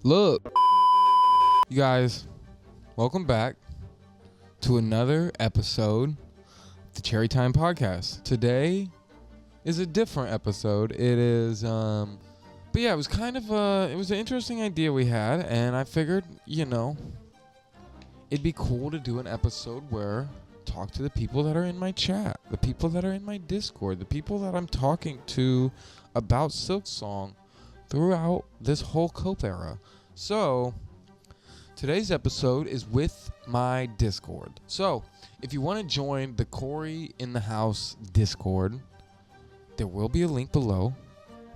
Look, you guys, welcome back to another episode of the Cherry Time Podcast. Today is a different episode. It is, but yeah, it was kind of, it was an interesting idea we had, and I figured, it'd be cool to do an episode where talk to the people that are in my chat, the people that are in my Discord, the people that I'm talking to about Silksong throughout this whole cope era. So, today's episode is with my Discord. So, if you want to join the CORY in the House Discord, there will be a link below.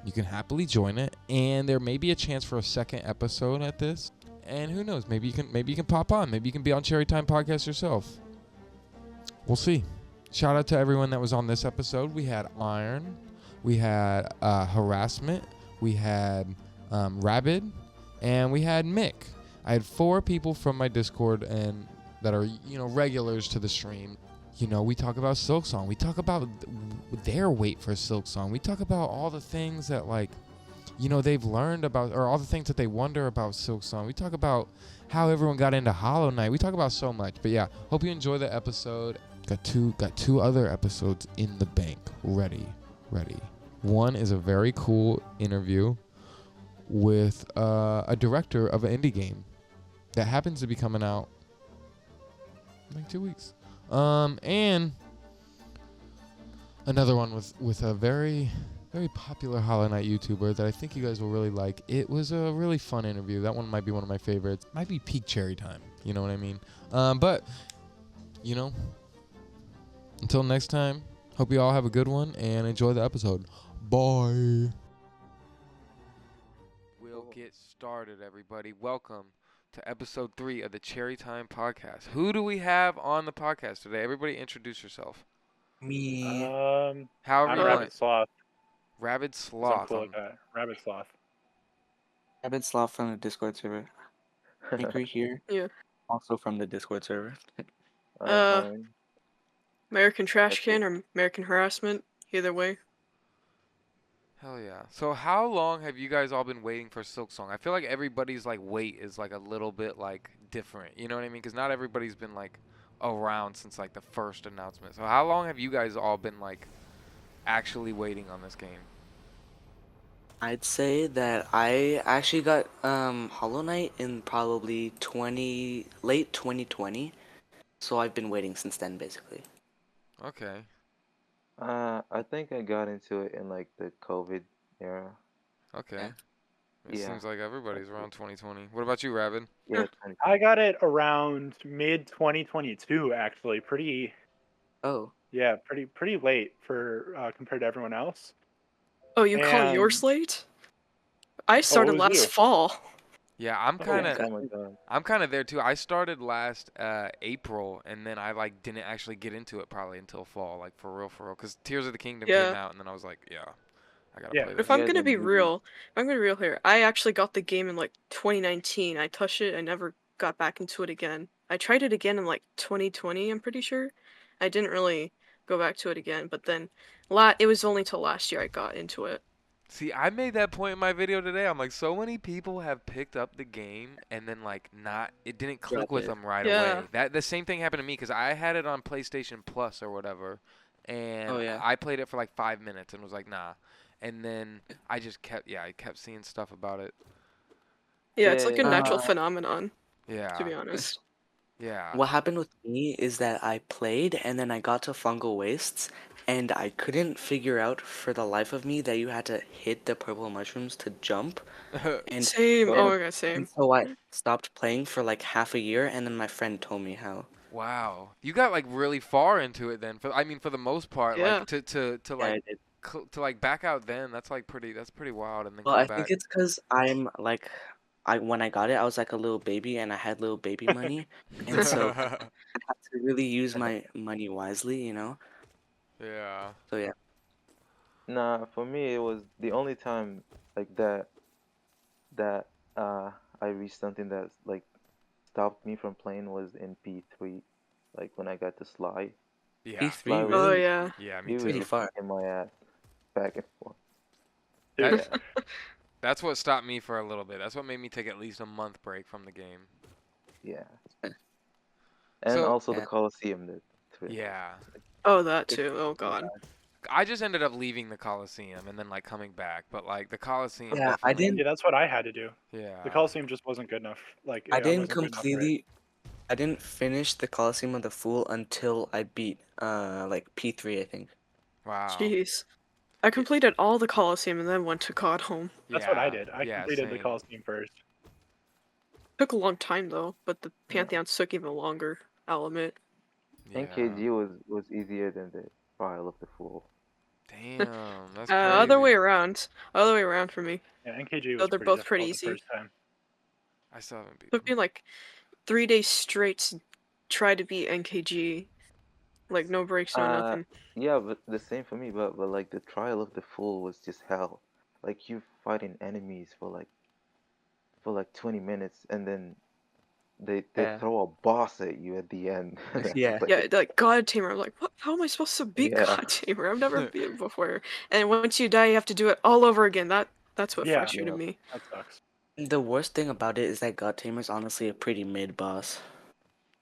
You can happily join it, and there may be a chance for a second episode at this. And who knows? Maybe you can pop on. Maybe you can be on Cherry Time Podcast yourself. We'll see. Shout out to everyone that was on this episode. We had Iron, we had Harassment, we had Rabid, and we had Mick. I had 4 people from my Discord and that are regulars to the stream. We talk about Silksong. We talk about their wait for Silksong. We talk about all the things that they've learned about, or all the things that they wonder about Silksong. We talk about how everyone got into Hollow Knight. We talk about so much. But yeah, hope you enjoy the episode. Got two other episodes in the bank. Ready. One is a very cool interview with a director of an indie game that happens to be coming out in like 2 weeks. And another one with a very, very popular Hollow Knight YouTuber that I think you guys will really like. It was a really fun interview. That one might be one of my favorites. Might be peak Cherry Time. You know what I mean? But, until next time, hope you all have a good one and enjoy the episode. Bye. We'll get started, everybody. Welcome to episode 3 of the Cherry Time Podcast. Who do we have on the podcast today? Everybody introduce yourself. Me. However I'm you want. RABIDSLOTH. RABIDSLOTH. RABIDSLOTH. RABIDSLOTH from the Discord server. MIKRY here. Yeah. Also from the Discord server. American Trash Can or American Harassment, either way. Hell yeah. So how long have you guys all been waiting for Silksong? I feel like everybody's wait is a little bit different. You know what I mean? Because not everybody's been around since the first announcement. So how long have you guys all been actually waiting on this game? I'd say that I actually got Hollow Knight in probably late 2020. So I've been waiting since then, basically. Okay. I think I got into it in the COVID era. Okay. It seems like everybody's around 2020. What about you, Rabid? Yeah, I got it around mid 2022, actually. Pretty late for compared to everyone else. Oh, you call yours late? I started last fall. Yeah, I'm kind of there too. I started last April, and then I didn't actually get into it probably until fall, for real, because Tears of the Kingdom came out, and then I was like, I gotta play this. If I'm gonna be real here, I actually got the game in 2019. I touched it, I never got back into it again. I tried it again in 2020, I'm pretty sure. I didn't really go back to it again, but then it was only till last year I got into it. See, I made that point in my video today. I'm like, so many people have picked up the game and then it didn't click with them right away. The same thing happened to me because I had it on PlayStation Plus or whatever, and I played it for 5 minutes and was like, nah. And then I just kept seeing stuff about it. Yeah, it's a natural phenomenon. Yeah. To be honest. Yeah. What happened with me is that I played and then I got to Fungal Wastes. And I couldn't figure out for the life of me that you had to hit the purple mushrooms to jump. And same. Oh my god, same. So I stopped playing for half a year, and then my friend told me how. Wow, you got really far into it then. For the most part, to back out then. That's pretty wild. And then I think it's because I'm when I got it, I was a little baby, and I had little baby money, and so I had to really use my money wisely, Yeah. So yeah. Nah, for me it was the only time that I reached something that stopped me from playing was in P3, when I got to Sly. Yeah. P3, Sly really? Oh yeah. Yeah, He me was too. far. in my ass back and forth. Dude, That's what stopped me for a little bit. That's what made me take at least a month break from the game. Yeah. And So also the Yeah. Colosseum. yeah, Oh, that too. Oh God. I just ended up leaving the Coliseum and then like coming back. But like the Coliseum Yeah, I definitely. didn't. Yeah, that's what I had to do. Yeah. The Coliseum just wasn't good enough. Like, I yeah, it didn't wasn't good enough for it. completely. I didn't finish the Coliseum of the Fool until I beat like P3, I think. Wow. Jeez. I completed all the Colosseum and then went to God Home. That's what I Yeah. did. I Yeah. completed the Same. Coliseum first. Took a long time though, but the Yeah. Pantheons took even longer, I'll admit. Yeah. NKG was easier than the Trial of the Fool. Damn. That's Other way crazy. around. Other way around for me. Yeah, NKG So was they're pretty both pretty difficult the easy. first time. I still haven't beat Took them. me like 3 days straight to try to beat NKG. Like no breaks, no Uh, nothing. yeah, but the same for me. But like the Trial of the Fool was just hell. Like you fighting enemies for like 20 minutes, and then they Yeah. throw a boss at you at the end. And I Yeah. was like, Yeah, like God Tamer. I'm like, what? How am I supposed to beat yeah, God Tamer? I've never beaten before. And once you die, you have to do it all over again. That's what Yeah, frustrated yeah. me. that sucks. The worst thing about it is that God Tamer's honestly a pretty mid boss.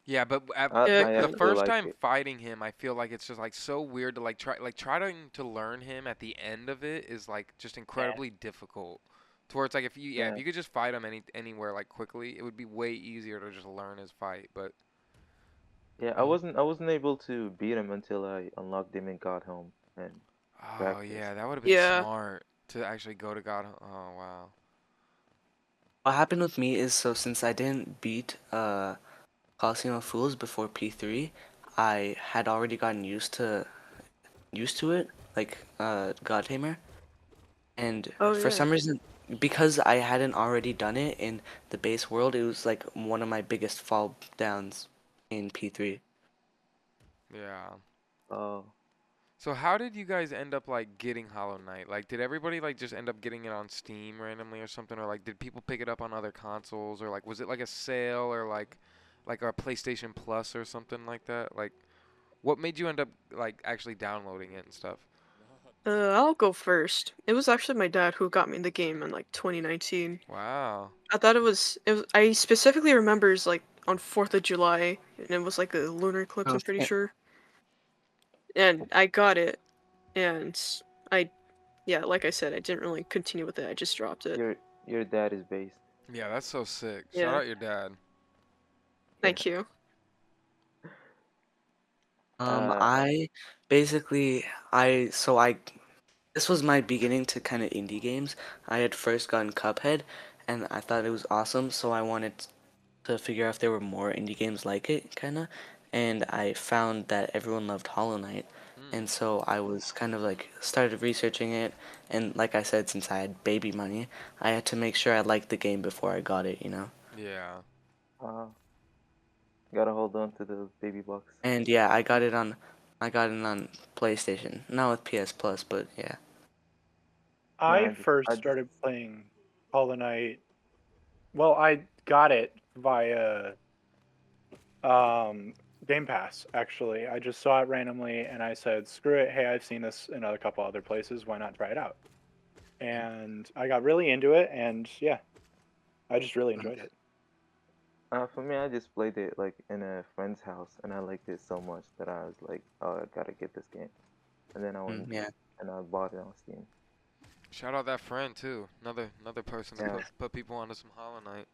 Yeah, but Yeah, I the kind of. actually first like time it. fighting him, I feel like it's just like so weird to like trying to learn him at the end of it is like just incredibly difficult. To where it's like if Yeah, you could just fight him anywhere like quickly, it would be way easier to just learn his fight. But yeah. I wasn't able to beat him until I unlocked him and got home and oh practiced. yeah, that would have been Yeah. smart to actually go to God. Oh wow. What happened with me is, so since I didn't beat Coliseum of Fools before P3, I had already gotten used to it, like God Tamer. And Oh for yeah. some reason, because I hadn't already done it in the base world, it was like one of my biggest fall downs in P3. Yeah. Oh, So how did you guys end up like getting Hollow Knight? Like did everybody like just end up getting it on Steam randomly or something, or like did people pick it up on other consoles, or like was it like a sale or like a PlayStation Plus or something like that? Like what made you end up like actually downloading it and stuff? I'll go first. It was actually my dad who got me in the game in like 2019. Wow. I thought it was. I specifically remembers like on 4th of July, and it was like a lunar eclipse. Oh, I'm pretty shit. sure. And I got it, and I, yeah, like I said, I didn't really continue with it. I just dropped it. your dad is based. Yeah, that's so sick. Shout Yeah. out your dad. Yeah. Thank you. Uh, I basically I this was my beginning to kind of indie games. I had first gotten Cuphead, and I thought it was awesome, so I wanted to figure out if there were more indie games like it, kind of. And I found that everyone loved Hollow Knight, Hmm. and so I was kind of like started researching it. And like I said, since I had baby money, I had to make sure I liked the game before I got it, you know. Yeah. uh, gotta hold on to those baby bucks. And yeah, I got it on PlayStation, not with PS Plus, but yeah. Yeah, I first I just, started playing Hollow Knight. Well, I got it via Game Pass, actually. I just saw it randomly and I said, screw it. Hey, I've seen this in a couple other places. Why not try it out? And I got really into it, and yeah, I just really enjoyed it. for me, I just played it like in a friend's house, and I liked it so much that I was like, oh, I gotta get this game. And then I went Yeah. and I bought it on Steam. Shout out that friend too. Another person to Yeah. put people onto some Hollow Knight.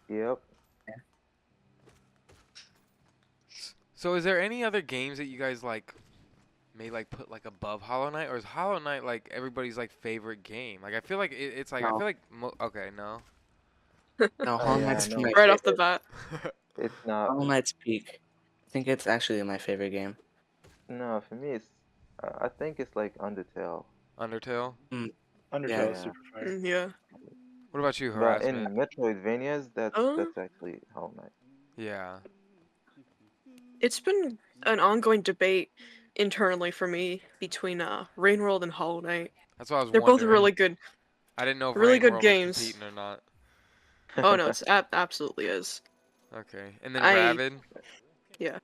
Yep. So is there any other games that you guys like may like put like above Hollow Knight, or is Hollow Knight like everybody's like favorite game? Like I feel like it's like I No. feel like okay, no. No, Oh Hollow yeah, Knight's no, my Right off the favorite. bat. it's not. Hollow Knight's peak. I think it's actually my favorite game. No, for me, it's. I think it's like Undertale. Undertale. Undertale is Yeah. super fire. Yeah. What about you, But Harassment? in Metroidvanias, Uh, that's actually Hollow Knight. Yeah. it's been an ongoing debate internally for me between Rain World and Hollow Knight. That's what I was They're both wondering. really good, I didn't know if really Rain good World was games. competing or not. Oh no, it's absolutely is. Okay. And then I Rabid. yeah.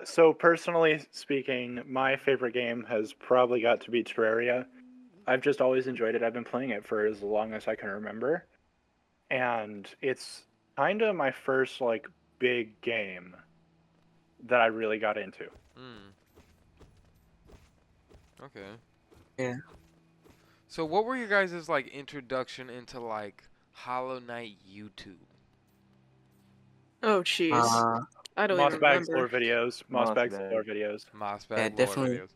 So personally speaking, my favorite game has probably got to be Terraria. I've just always enjoyed it. I've been playing it for as long as I can remember, and it's kind of my first like big game that I really got into. Mm. Okay. Yeah. So what were your guys' like introduction into like Hollow Knight YouTube? Oh, jeez. Uh, I don't even Mossbag's remember. lore videos. Mossbag's Mossbag. lore videos. Mossbag Yeah, lore definitely. videos.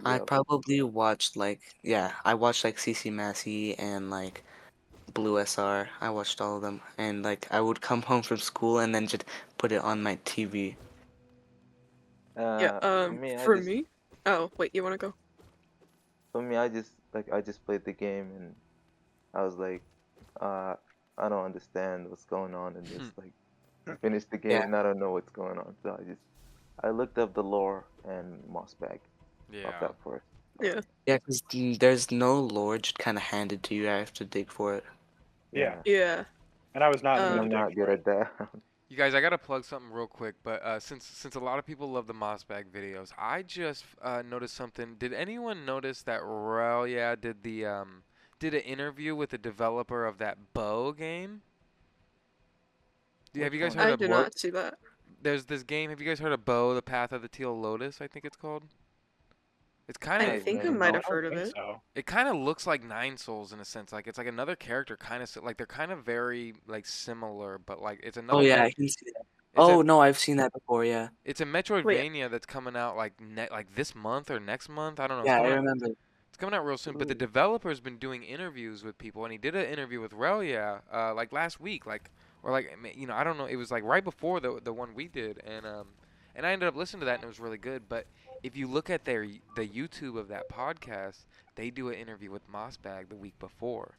I Yep. probably watched like I watched like CC Massey and like Blue SR. I watched all of them, and like I would come home from school and then just put it on my TV. Yeah. For me, For me. Oh, wait. You want to go? I just played the game and I was like, I don't understand what's going on in this. Like, I finished the game Yeah. and I don't know what's going on. So I looked up the lore and Mossbag popped Yeah. out first. Yeah. Yeah, because there's no lore just kind of handed to you. I have to dig for it. Yeah. Yeah. And I was not in the And mood I'm to not dig for good it. at that. You guys, I gotta plug something real quick, but since a lot of people love the Mossbag videos, I just noticed something. Did anyone notice that Aurelia did an interview with the developer of that Bow game? Have you guys Which one? heard I of did not see that. There's this game. Have you guys heard of Bow, the Path of the Teal Lotus? I think it's called. It's kind I of think I no, might I have don't heard of think it. so. it kind of looks like Nine Souls in a sense. Like it's like another character, kind of like they're kind of very like similar, but like it's Oh another. yeah, I can see that. It's Oh a no, I've seen that before. Yeah. it's a Metroidvania that's coming out like like this month or next month. I don't know. It's Yeah, I coming out. remember. It's coming out real soon. But the Ooh. developer's been doing interviews with people, and he did an interview with Relia like last week, like or like I don't know. It was like right before the one we did, and I ended up listening to that, and it was really good. But if you look at the YouTube of that podcast, they do an interview with Mossbag the week before,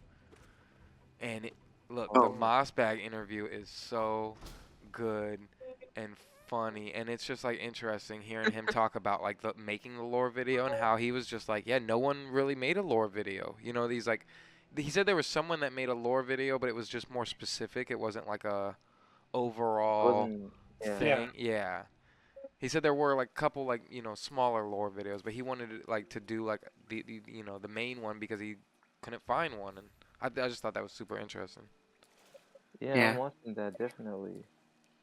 and look, the Oh. Mossbag interview is so good and funny, and it's just like interesting hearing him talk about like making the lore video and how he was just like, yeah, no one really made a lore video. These like he said there was someone that made a lore video, but it was just more specific. It wasn't like a overall Wasn't yeah. thing. Yeah. He said there were like a couple like smaller lore videos, but he wanted like to do like the main one because he couldn't find one, and I just thought that was super interesting. Yeah, Yeah. I'm watching that definitely.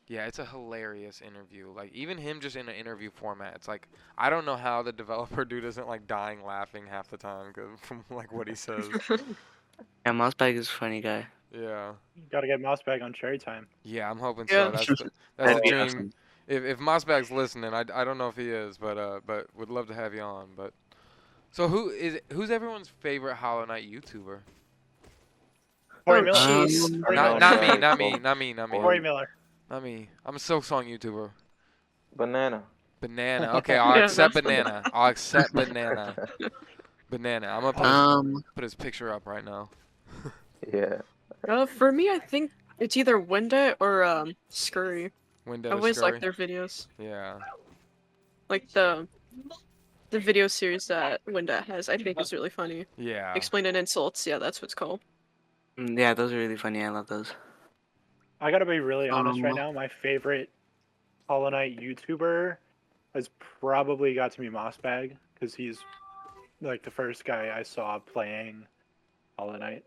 Yeah, it's a hilarious interview. Like even him just in an interview format, it's like I don't know how the developer dude isn't like dying laughing half the time from like what he says. Yeah, Mossbag is a funny guy. Yeah, Got to get Mossbag on Cherry Time. yeah, I'm hoping Yeah. so. That's the That'd be dream. awesome. If Mossbag's listening, I don't know if he is, but would love to have you on. But so who's everyone's favorite Hollow Knight YouTuber? Corey Oh, Miller. jeez. Corey Not Miller. not me, not me, not me, Corey Miller. not me. I'm a Silksong YouTuber. Banana. Banana. Okay, I'll Yeah, accept that's the one. banana. I'll accept banana. Banana. I'm gonna put his picture up right now. Yeah. For me, I think it's either Winda or Scurry. Window I always Scurry. like their videos. Yeah. Like the video series that Winda has, I think is really funny. Yeah. Explaining insults, yeah, that's what it's called. Yeah, those are really funny. I love those. I gotta be really honest right Um, now. My favorite Hollow Knight YouTuber has probably got to be Mossbag because he's like the first guy I saw playing Hollow Knight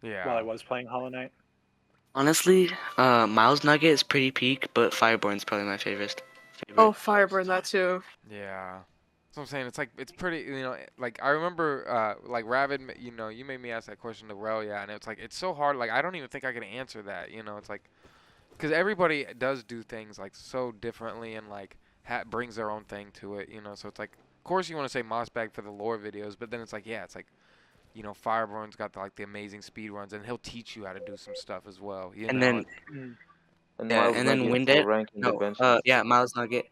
Yeah. while I was playing Hollow Knight. Honestly, Miles Nugget is pretty peak, but Fireborn's probably my favorite. Oh, Fireburn, that too. Yeah. That's what I'm saying. It's like it's pretty. Like I remember, like Ravid. You made me ask that question to Relia, and it's like it's so hard. Like I don't even think I can answer that. It's like because everybody does do things like so differently and like brings their own thing to it. So it's like, of course you want to say Mossbag for the lore videos, but then it's like it's like. Fireborn's got the amazing speed runs, and he'll teach you how to do some stuff as well. And then And yeah, Miles and then Nugget's Windet. ranking the No, benches. yeah, Miles Nugget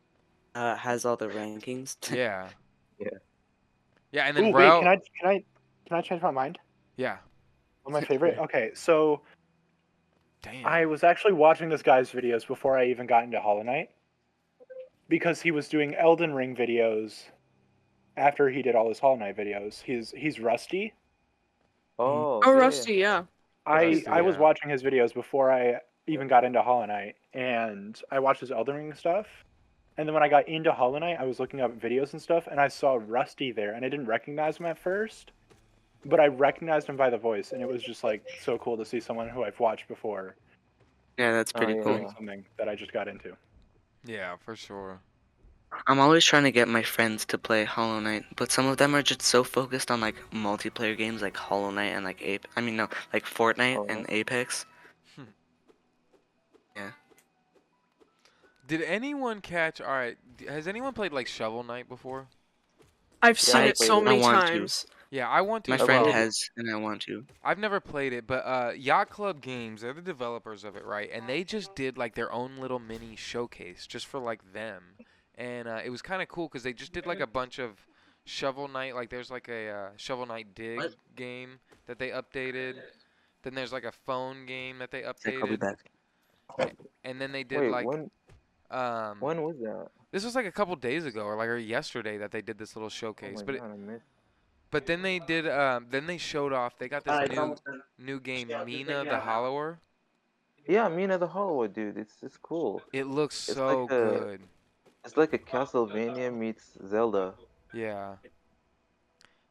has all the rankings. Yeah. Yeah. Yeah, and Ooh, then wait, can I change my mind? Yeah. On my favorite? Okay, so Damn. I was actually watching this guy's videos before I even got into Hollow Knight because he was doing Elden Ring videos after he did all his Hollow Knight videos. He's Rusty. Oh, Oh, yeah. Rusty, yeah. Rusty, I was yeah. watching his videos before I even got into Hollow Knight, and I watched his Elden Ring stuff. And then when I got into Hollow Knight, I was looking up videos and stuff, and I saw Rusty there, and I didn't recognize him at first. but I recognized him by the voice, and it was just like so cool to see someone who I've watched before Yeah, that's pretty yeah. cool. doing something that I just got into. Yeah, for sure. I'm always trying to get my friends to play Hollow Knight, but some of them are just so focused on like multiplayer games like Hollow Knight and like like Fortnite and Alright. Apex. Yeah. Did anyone catch? All right, has anyone played like Shovel Knight before? I've Yeah, seen I it so played it. I many want to. times. Yeah, I want to My as friend well. has, and I want to. I've never played it, but Yacht Club Games, they're the developers of it, right? And they just did like their own little mini showcase just for like them, and it was kind of cool because they just did like a bunch of Shovel Knight. Like there's like a Shovel Knight Dig game that they updated. Then there's like a phone game that they It's like, I'll be updated, back. and then they did Wait, like when was that? this was like a couple days ago or yesterday that they did this little Oh showcase. my But god, I missed. but then they did then they showed off. They got this new game, Mina the Hollower. Yeah, Mina the Hollywood dude. It's cool. It looks It's so like a good. it's like a Castlevania meets Zelda. Yeah.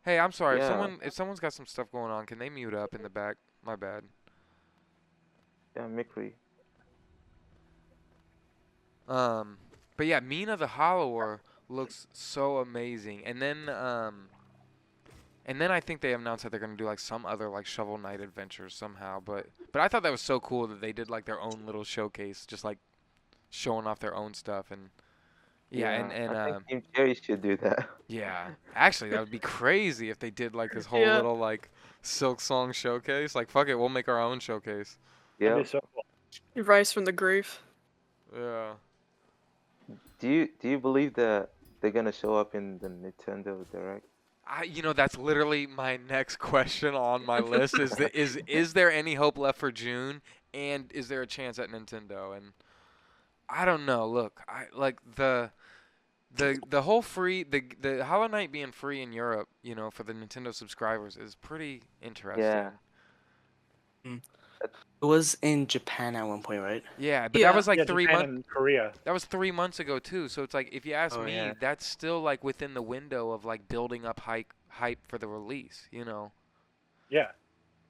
Hey, I'm sorry. Yeah, If someone's got some stuff going on, can they mute up in the back? My bad. yeah, MIKRY. But yeah, Mina the Hollower looks so amazing. And then I think they announced that they're gonna do like some other like Shovel Knight adventures somehow. But I thought that was so cool that they did like their own little showcase, just like showing off their own stuff. And yeah, and I think Team Cherry should do that. yeah, actually that would be crazy if they did like this whole Yeah. little like Silksong showcase. Like fuck it, we'll make our own showcase. That'd Yeah. be so cool. Rise from the grave. Yeah. Do you believe that they're gonna show up in the Nintendo Direct? That's literally my next question on my list is there any hope left for June, and is there a chance at Nintendo? And I don't know. Look, I like the whole free the Hollow Knight being free in Europe, for the Nintendo subscribers is pretty interesting. Yeah. It was in Japan at one point, right? Yeah, but Yeah. that was like Yeah, 3 Japan months. and Korea. That was 3 months ago too. So it's like if you ask Oh, me, yeah. that's still like within the window of like building up hype for the release. Yeah.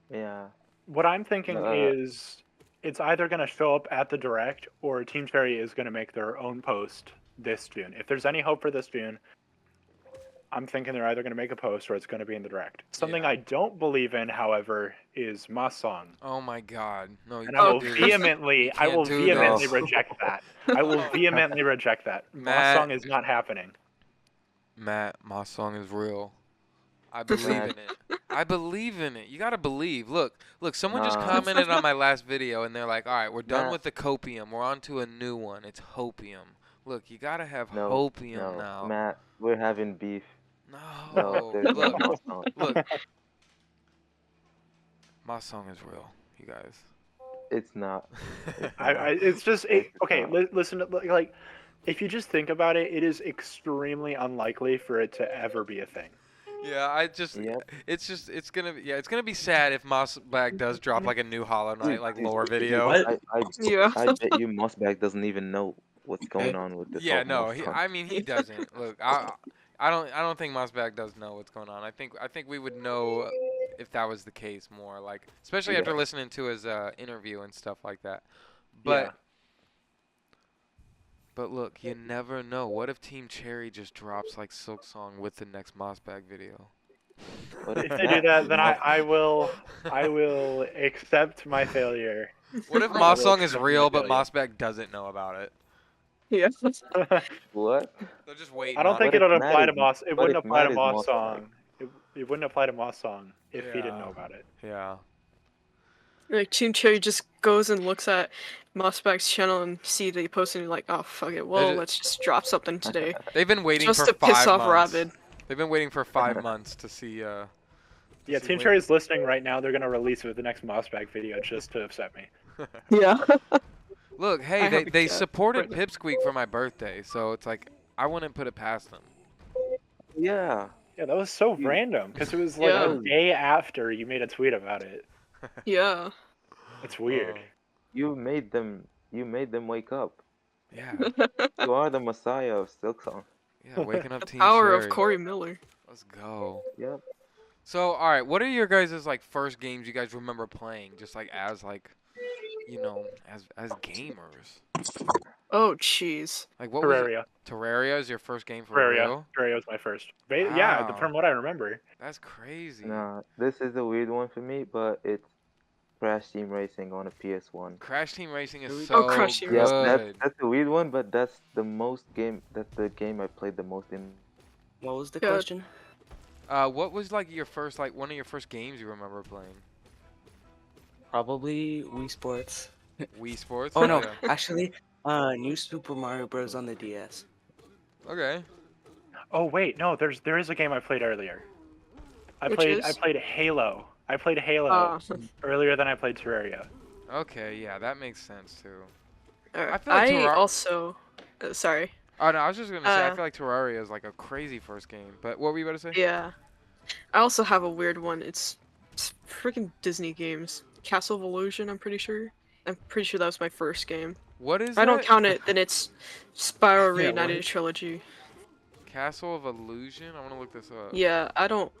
Yeah. What I'm thinking Uh, is it's either going to show up at the Direct or Team Cherry is going to make their own post this June. If there's any hope for this June, I'm thinking they're either going to make a post or it's going to be in the Direct. Something Yeah. I don't believe in, however, is Masong. Oh my God, no! You And I will can't do this. vehemently, You I will can't do vehemently this. reject that. I will vehemently reject that. Matt. Masong is not happening. Matt, my song is real. I believe in it. I believe in it. You gotta believe. Look. Someone just Nah. commented on my last video, and they're like, "All right, we're done Matt. with the copium. We're on to a new one. It's hopium." Look, you gotta have No, hopium no, now. Matt, we're having beef. No, No, there's no look, Mustang. look. My song is real, you guys. It's not. It's just okay. not. Listen, like, if you just think about it, it is extremely unlikely for it to ever be a thing. Yeah, Yep. it's gonna be sad if Mossbag does drop like a new Hollow Knight like lore video. Yeah. I bet you Mossbag doesn't even know what's going on with this. Yeah, whole no, Mustang. he doesn't. Look, I don't think Mossbag does know what's going on. I think we would know if that was the case more, like especially after Yeah. listening to his interview and stuff like that. But Yeah. but look, you never know. What if Team Cherry just drops like Silksong with the next Mossbag video? What If they do that, then I will accept my failure. What if I will Moss Song is accept real my but failure. Mossbag doesn't know about it? Yeah. What? They'll just wait. I don't think What it would if Matt apply to is- Moss. It what wouldn't if apply Matt to is Moss Moss Song. It wouldn't apply to Moss Song if he didn't Yeah. know about it. Yeah. Like Team Cherry just goes and looks at Mossback's channel and see that he posted and like, oh fuck it, well ju- let's just drop something today. They've been waiting Just for to 5 piss off months. Rabid. They've been waiting for 5 months to see. Yeah, see Team when- Cherry's listening right now. They're gonna release it with the next Mossbag video just to upset me. Yeah. Look, I hey, have a they cat. supported Pipsqueak for my birthday, so it's like I wouldn't put it past them. Yeah. Yeah, that was so random because it was like Yeah. a day after you made a tweet about it. Yeah. It's weird. You made them wake up. Yeah, You are the messiah of Silksong. yeah, waking up Team Power Cherry. of Corey Miller. Let's go. Yep. So, all right, what are your guys' like first games you guys remember playing, just like as like, as gamers? Oh, jeez. Like, what was it? Terraria. Terraria is your first game for Terraria. real? Terraria was my first. Yeah, Wow, from what I remember. that's crazy. Nah, this is a weird one for me, but it's Crash Team Racing on a PS1. Crash Team Racing is Really? so Oh, Crash Team Yep, Racing. that's good. that's a weird one, but that's the game I played the most in. What was the Yeah. question? What was like your first like one of your first games you remember playing? Probably Wii Sports. Wii Sports? Oh no, Yeah. actually, New Super Mario Bros. On the DS. Okay. Oh wait, no, there is a game I played earlier. I Which played is? Halo. I played Halo Uh, earlier than I played Terraria. Okay, yeah, that makes sense too. alright. feel like I Terrar- also. Sorry. Oh no, I was just gonna say I Uh, feel like Terraria is like a crazy first game. But what were you about to say? Yeah. I also have a weird one. It's freaking Disney games. Castle of Illusion, I'm pretty sure. I'm pretty sure that was my first game. What is If I don't that? count it, then it's Spiral Yeah, Reignited what? Trilogy. Castle of Illusion? I wanna look this up. Yeah, I don't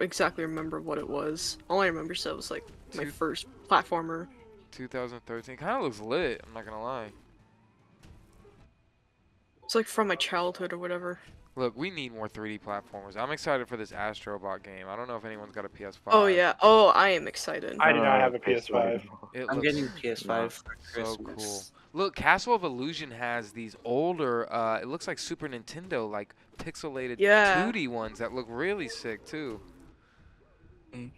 exactly remember what it was. All I remember is that it was like my Two- first platformer. 2013. Kinda looks lit, I'm not gonna lie. It's like from my childhood or whatever. Look, we need more 3D platformers. I'm excited for this Astrobot game. I don't know if anyone's got a PS5. Oh yeah. Oh, I am excited. I do not have a PS5 PS5. no. It I'm looks getting PS5 for so Christmas. cool. Look, Castle of Illusion has these older, it looks like Super Nintendo, like pixelated Yeah. 2D ones that look really sick too. Mm.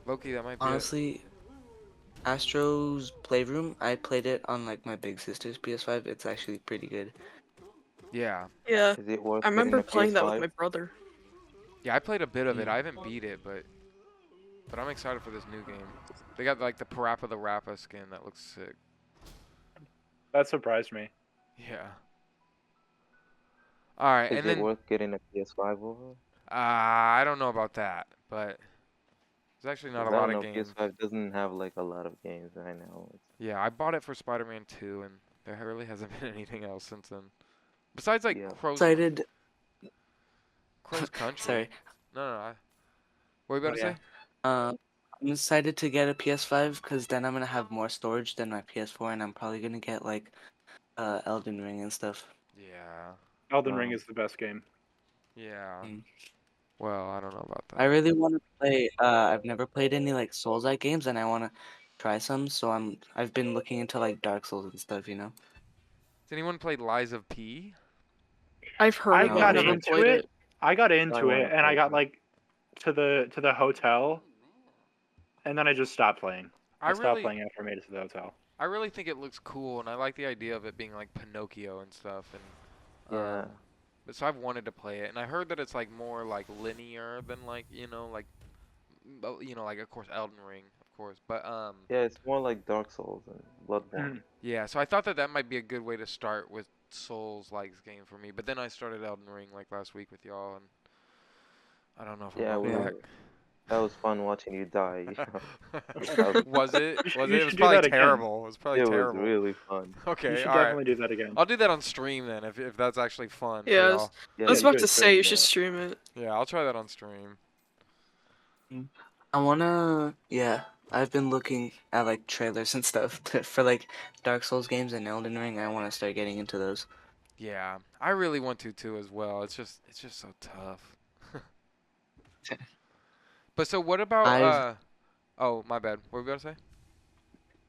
Loki, that might be Honestly, Astro's Playroom, I played it on like my big sister's PS5. It's actually pretty good. it. Yeah. Yeah. Is it worth I remember getting a playing that with PS5? my brother. Yeah, I played a bit of it. Mm. I haven't beat it, but I'm excited for this new game. They got like the Parappa the Rappa skin that looks sick. That surprised me. Yeah. All right, Is and it then worth getting a PS5 over? I don't know about that, but there's actually not a 'Cause I lot don't of know, games. PS5 doesn't have like a lot of games right now. Yeah, I bought it for Spider-Man 2, and there really hasn't been anything else since then. Besides, like, Yeah. Excited. Crow's Country. Sorry. No. What were you about Oh, to yeah. say? I'm excited to get a PS5 because then I'm gonna have more storage than my PS4, and I'm probably gonna get like Elden Ring and stuff. Yeah. Elden Ring Wow. is the best game. Yeah. Mm. Well, I don't know about that. I really want to play. I've never played any like Souls-like games, and I want to try some. So I've been looking into like Dark Souls and stuff. Has anyone played Lies of P? I've heard I of it, got never into played it. it. I got I into wanna it, and I play got that. like to the hotel, and then I just stopped playing. I stopped playing after I made it to the hotel. I really think it looks cool, and I like the idea of it being like Pinocchio and stuff. And Yeah. but so I've wanted to play it, and I heard that it's like more like linear than like like of course Elden Ring, of course. But Yeah, it's more like Dark Souls and Bloodborne. Mm. yeah. So I thought that might be a good way to start with Souls-like game for me. But then I started Elden Ring like last week with y'all, and I don't know if Yeah, I'm going back. that was fun watching you die. Was it? You should- Was you it? It should was do probably that again. terrible. It was probably It was terrible. really fun. Okay, You should all right. definitely do that again. I'll do that on stream then, if that's actually fun. for Yeah, y'all. Yeah, I was you about to should say you stream should that. stream it. Yeah, I'll try that on stream. I wanna. Yeah, I've been looking at like trailers and stuff for like Dark Souls games and Elden Ring. I want to start getting into those. Yeah, I really want to too as well. It's just so tough. But so what about I've- oh, my bad. What were you about to say?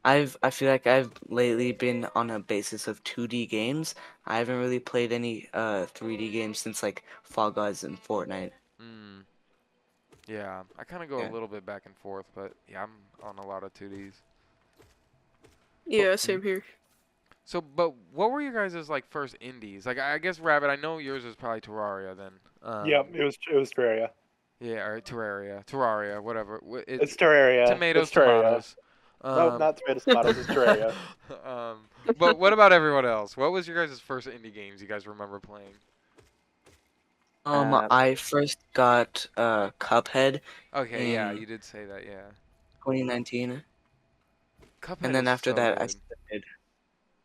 I feel like I've lately been on a basis of 2D games. I haven't really played any 3D games since like Fall Guys and Fortnite. Mm. Yeah, I kind of go Yeah. a little bit back and forth, but yeah, I'm on a lot of 2Ds. Yeah, same here. So, but what were your guys' like first indies? Like, I guess Rabbit. I know yours is probably Terraria then. Yep, it was Terraria. Yeah, or Terraria, whatever. It's Terraria. Tomatoes, It's Terraria. tomatoes. No, not tomatoes. It's Terraria. But what about everyone else? What was your guys' first indie games you guys remember playing? I first got Cuphead Okay, yeah, in you did say that, yeah. 2019, Cuphead and then is after so that good.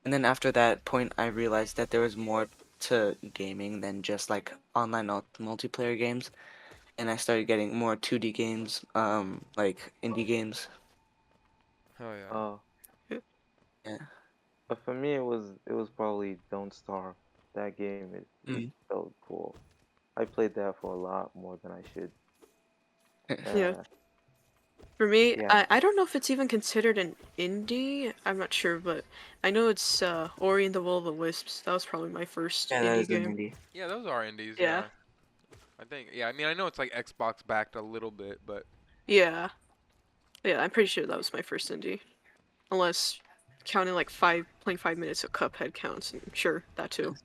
and then after that point I realized that there was more to gaming than just like online multiplayer games, and I started getting more 2D games, like indie games. Hell yeah. Oh, Yeah. but for me, it was probably Don't Starve. That game, it Mm. felt cool. I played that for a lot more than I should. Yeah. Uh, For me, yeah. I don't know if it's even considered an indie. I'm not sure, but I know it's Ori and the Will of the Wisps. That was probably my first Yeah, that indie is an game. indie. Yeah, those are indies. Yeah. Yeah. I think. Yeah. I mean, I know it's like Xbox backed a little bit, but Yeah. Yeah, I'm pretty sure that was my first indie. Unless counting like playing 5 minutes of Cuphead counts, and sure, that too.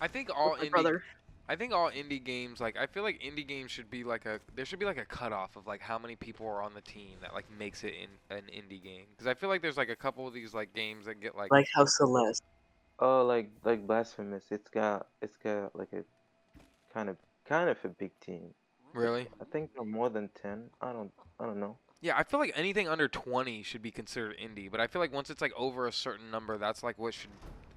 I think With my brother. I think all indie games, like, I feel like indie games should be like there should be like a cutoff of like how many people are on the team that like makes it in an indie game. Because I feel like there's like a couple of these like games that get like, Like House Celeste. Oh, like Blasphemous. It's got like a kind of kind of a big team. really? I think there are more than 10. I don't know. Yeah, I feel like anything under 20 should be considered indie, but I feel like once it's like over a certain number, that's like what should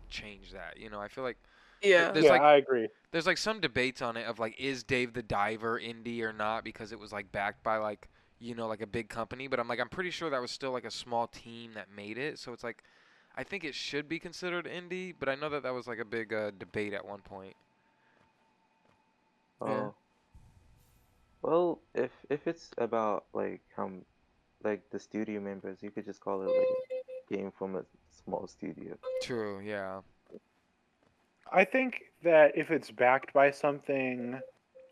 change that. You know, I feel like Yeah. there's Yeah, like I agree. there's like some debates on it of like, is Dave the Diver indie or not, because it was like backed by like, you know, like a big company, but I'm pretty sure that was still like a small team that made it. So it's like, I think it should be considered indie, but I know that that was like a big debate at one point. Yeah. Oh, well, if it's about like like the studio members, you could just call it like a game from a small studio. True, yeah. I think that if it's backed by something,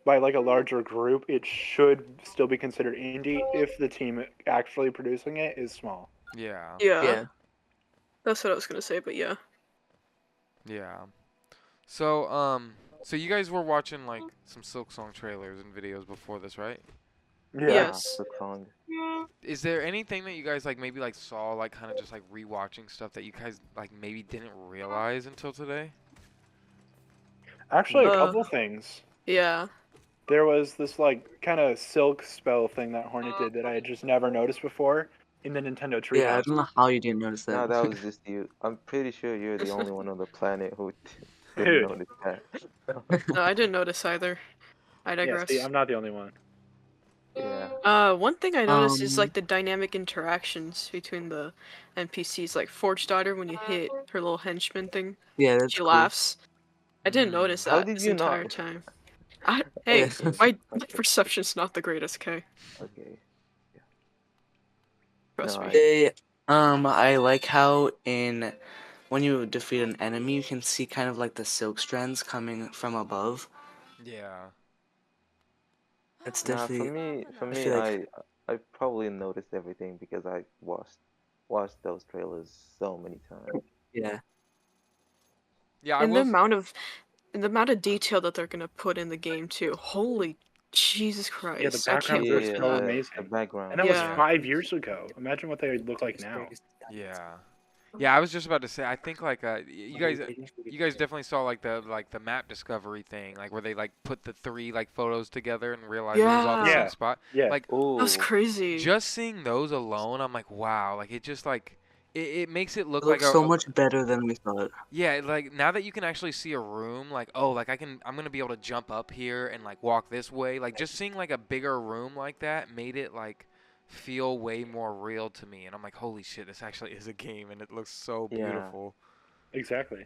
by like a larger group, it should still be considered indie if the team actually producing it is small. Yeah. Yeah. Yeah. That's what I was gonna say, but yeah. Yeah. So, so you guys were watching like some Silksong trailers and videos before this, right? Yeah. Yes. Silksong. Is there anything that you guys like maybe like saw like kind of just like rewatching stuff that you guys like maybe didn't realize until today? Actually, a Uh, couple things. Yeah. There was this like kind of silk spell thing that Hornet did that I had just never noticed before in the Nintendo Yeah, I Treehouse. don't know how you didn't notice No, that. that was just you. I'm pretty sure you're the only one on the planet who didn't Dude. notice that. No, I didn't notice either. I Yeah, see, digress. I'm not the only one. Yeah. One thing I noticed is Um, like the dynamic interactions between the NPCs. Like Forge Daughter, when you hit her little henchman thing, yeah, that's she cool. laughs. I didn't notice How that did this you entire not? time. Hey, Yeah. my Okay. perception's not the greatest, okay? Okay. Trust No, me. I like how when you defeat an enemy, you can see kind of like the silk strands coming from above. Yeah. That's Nah, for definitely. me, for I me, feel like. I probably noticed everything because I watched those trailers so many times. Yeah. Yeah, I And the will. amount of detail that they're gonna put in the game too. Holy Jesus Yeah, the Christ! I can't backgrounds are wait Yeah, for so that. the amazing. background. And that was Yeah. 5 years ago. Imagine what they would look like now. Yeah. Yeah, I was just about to say. I think like you guys definitely saw like the map discovery thing, like where they like put the three like photos together and realized it was all the Yeah. same Yeah. spot. Yeah. Like That was Ooh, crazy. just seeing those alone, I'm like, wow. Like it just like it makes it It look like looks so much better than we thought. yeah, like now that you can actually see a room, like oh, like I'm gonna be able to jump up here and like walk this way. Like just seeing like a bigger room like that made it like feel way more real to me, and I'm like, holy shit, this actually is a game, and it looks so yeah. beautiful. Exactly.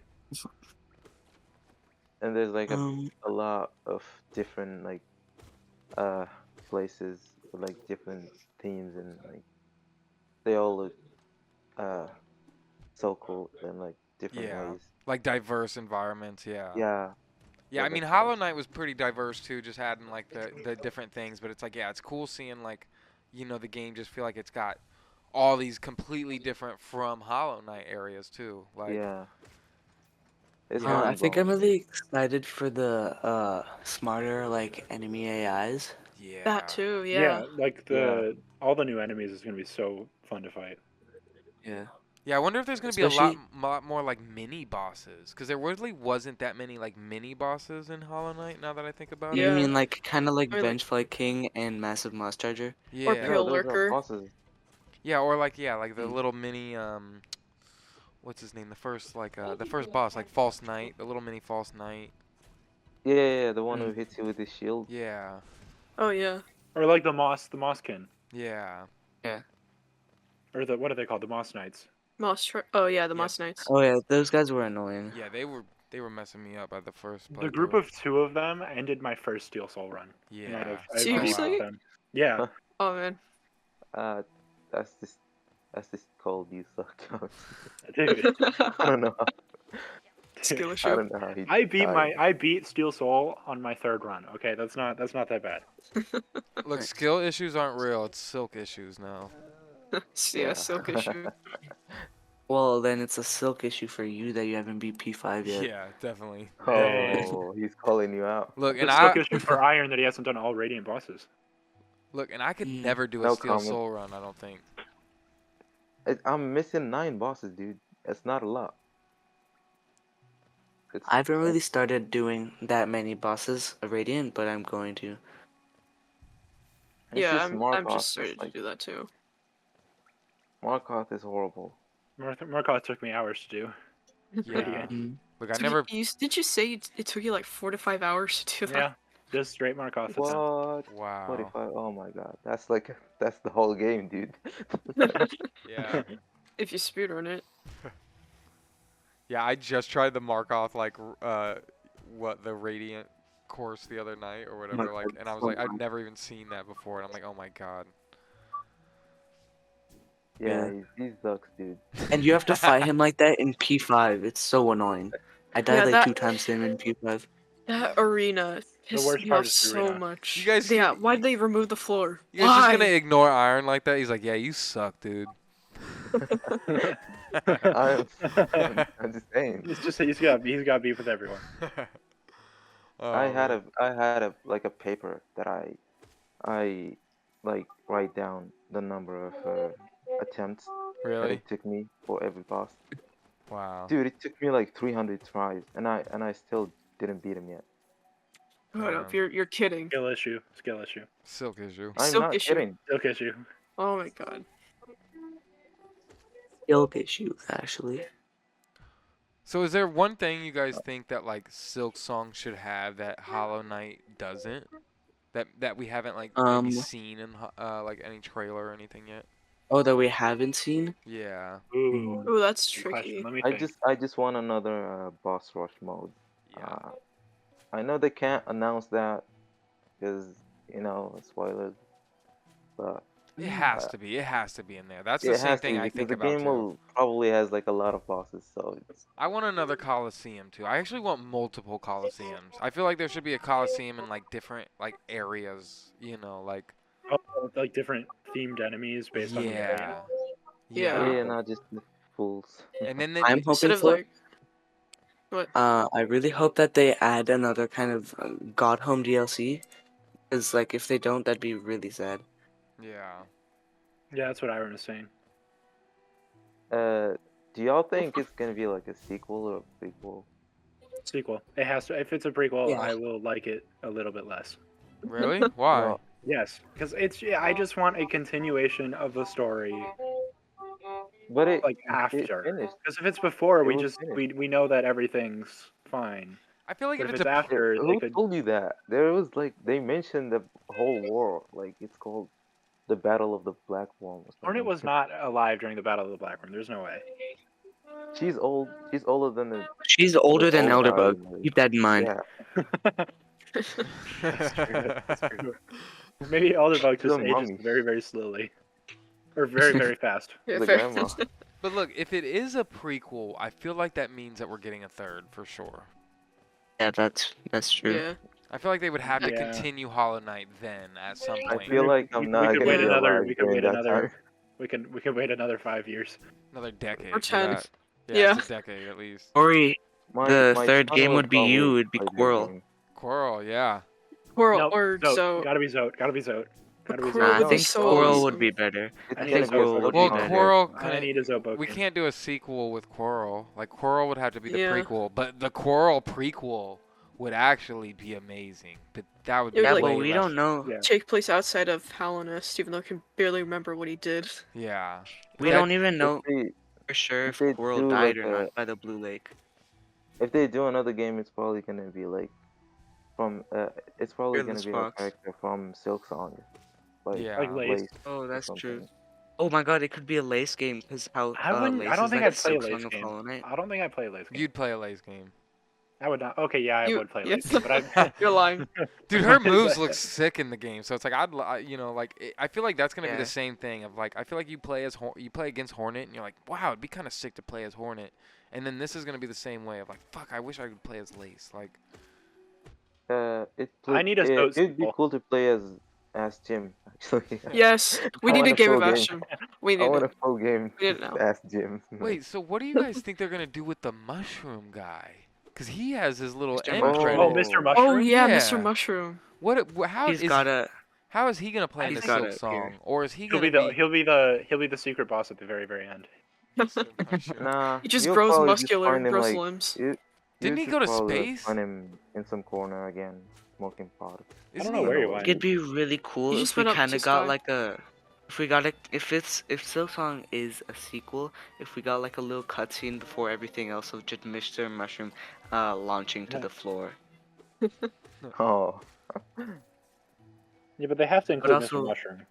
And there's like Um, a lot of different like uh places with like different themes and like they all look uh so cool in like different Yeah, ways. like diverse environments. Yeah. Yeah, Yeah, yeah, I mean that's Hollow right. Knight was pretty diverse too, just adding like the different things. But it's like yeah, it's cool seeing like, you know, the game just feel like it's got all these completely different from Hollow Knight areas too. Like Yeah, it's yeah, I mind think I'm blowing. really excited for the smarter like enemy AIs. That yeah, too. Yeah, Yeah. like Yeah, all the new enemies is gonna be so fun to fight. Yeah. yeah. I wonder if there's gonna be a Especially. lot more like mini bosses, because there really wasn't that many like mini bosses in Hollow Knight. Now that I think about You it. Yeah. mean like kind of like Or like Vengeflight King and Massive Moss Charger? or Yeah, no, Pale those are Lurker. bosses. yeah, or like yeah, like the Mm. little mini what's his name? The first boss, like False Knight, the little mini False Knight. Yeah, the one who Mm. hits you with his shield. Yeah. Oh yeah. Or like the Mosskin, Yeah. or what are they called? The Moss Knights. Oh yeah, the Yeah. Moss Knights. Oh yeah, those guys were annoying. Yeah, they were messing me up at the first The playthrough. group of 2 of them ended my first Steel Soul run. And Yeah. I beat Seriously? them. Yeah. Oh man. Uh, that's just cold. You suck. Dude. I don't know. Skill I issue. don't know how he died. I beat Steel Soul on my 3rd run. Okay, that's not that bad. Look, skill issues aren't real. It's silk issues now. Yeah, silk issue. Well, then it's a silk issue for you that you haven't beat P5 yet. Yeah, definitely. Oh, he's calling you out. Look, It's and a I silk issue for Iron that he hasn't done all Radiant bosses. look, and I could Mm. never do a No Steel comment. Soul run. I don't think. I'm missing 9 bosses, dude. That's not a lot. I haven't really started doing that many bosses of Radiant, but I'm going to. It's Yeah, just I'm Markoth. just starting to Like, do that too. Markoth is horrible. Markoth took me hours to do. Yeah. Radiant. Mm. Look, I So never. did you say it took you like 4 to 5 hours to do that? Yeah. Just straight Markoth attempt. What? Wow. 45. Oh my god. That's like that's the whole game, dude. Yeah. If you speedrun it. Yeah, I just tried the Markoth the Radiant course the other night or whatever, God, and I was so like, I'd hard. never even seen that before, and I'm like, oh my god. Yeah, Yeah. he sucks, dude. And you have to fight him like that in P5. It's so annoying. I died Yeah, like that 2 times to him in P5. that arena pissed worst me part off is the so arena. much. You guys- Yeah, why'd they remove the floor? You guys just gonna Why? ignore Iron like that? He's like, yeah, you suck, dude. I'm just saying. he's got beef with everyone. Oh, I had man. a like a paper that I like write down the number of attempts that Really? it took me for every boss. Wow. Dude, it took me like 300 tries, and I still didn't beat him yet. Hold up, Damn. you're kidding. Skill issue. Skill issue. Silk issue. I'm Silk not issue. kidding. Silk issue. Oh my god. Silk issue, actually. So is there one thing you guys think that like Silksong should have that Hollow Knight doesn't? That we haven't like maybe seen in like any trailer or anything yet? Oh, that we haven't seen? Yeah. Ooh. Ooh, that's Good question. tricky. Let me I think. just want another boss rush mode. Yeah. I know they can't announce that because spoilers, but It has to be. It has to be in there. That's it the same has thing to I because think the about game too. will probably has like a lot of bosses, so I want another Coliseum too. I actually want multiple Coliseums. I feel like there should be a Coliseum in like different like areas, like Oh, like different themed enemies based on the area. Yeah. yeah, not just the fools. And then I'm Instead hoping of for. like what? I really hope that they add another kind of God Home DLC. Because, like, if they don't, that'd be really sad. yeah. Yeah, that's what Iron was saying. Do y'all think it's gonna be like a sequel or a prequel? Sequel. It has to. If it's a prequel, Yeah. I will like it a little bit less. Really? Why? No. Yes, because I just want a continuation of the story, But it like it after. finished. Because if it's before, It we was just finished. we know that everything's fine. I feel like But if if it's it's a after, they Who could. told you that? There was like they mentioned the whole war, like it's called the Battle of the Black Worm or Hornet something. was not alive during the Battle of the Black Room. There's no way. She's old. She's older than the She's older than old guy Elderbug. in the- Keep that in mind. Yeah. That's true. That's true. Maybe Elderbug She's a just ages mummy. very, very slowly, or very, very fast. Yeah, The fair. grandma. But look, if it is a prequel, I feel like that means that we're getting a third for sure. Yeah, that's true. Yeah. I feel like they would have to Yeah. continue Hollow Knight then at some I point. feel like I'm not we could gonna wait be another. alive We could during wait that another. time. We could wait another 5 years. Another decade. Or for 10. that. Yeah, Yeah. it's a decade at least. Corey, the My third son game will would be you, probably it'd be play this Quirrell. game. Coral, yeah. Coral Nope, or Zote. so. Gotta be Zote. Gotta be Zote. Gotta be Coral Nah, I would Zote. be think so Quirrell awesome. would be better. It's I gonna think be a Quirrell would be Well, better. Coral I couldn't. need a Zote. We can't do a sequel with Coral. Like Coral would have to be the Yeah. prequel, but the Coral prequel would actually be amazing. But that would It be would, Yeah, like- way but we less- don't know. Yeah. Take place outside of Hallownest, even though I can barely remember what he did. Yeah. We That- don't even know If for sure if if they Quirrell do, died like, or not by the Blue Lake. they do another game, it's probably gonna be like from it's probably gonna Fearless be a Fox. character from Silksong, like Yeah. Like Lace. Lace Oh, or that's true. something. Oh my god, it could be a Lace game because how I wouldn't. I Lace don't is think like I'd the play a Silk Lace Song of game. Hollow Knight. I don't think I'd play a Lace game. You'd play a Lace game. I would not. Okay, yeah, I You- would play a yes. Lace game, but I. You're lying. Dude, her moves look sick in the game, so it's like you know, like I feel like that's gonna be Yeah. the same thing of like I feel like you play as you play against Hornet and you're like, wow, it'd be kind of sick to play as Hornet, and then this is gonna be the same way of like, fuck, I wish I could play as Lace, like. I need a Zote it'd be sequel. cool to play as Jim actually. Yes, we I need want a a game full of game. Asham. We I need want a it. full game We need it now. as Jim. Wait, so what do you guys think they're gonna do with the mushroom guy? Cause he has his little Mr. end Mushroom. credit. Oh, Mr. Mushroom. Oh yeah, Yeah. Mr. Mushroom. How He's is gotta. how is he gonna play in He's the gotta Silk Song, appear. or is he He'll gonna be the secret boss at the very end. Mr. Mushroom? Nah, He just you'll grows probably just muscular, find him, grows like, limbs. Didn't he just go to probably, like, space? Find him in some corner again, smoking pot. I Isn't don't know he- where he I went. It'd be really cool He if just we went up kind to of got sky. like a. If we got a. If Silksong is a sequel, if we got like a little cutscene before everything else of just Mr. Mushroom, launching to Yeah. the floor. Oh, Yeah, but they have to But include Mr. also- Mushroom.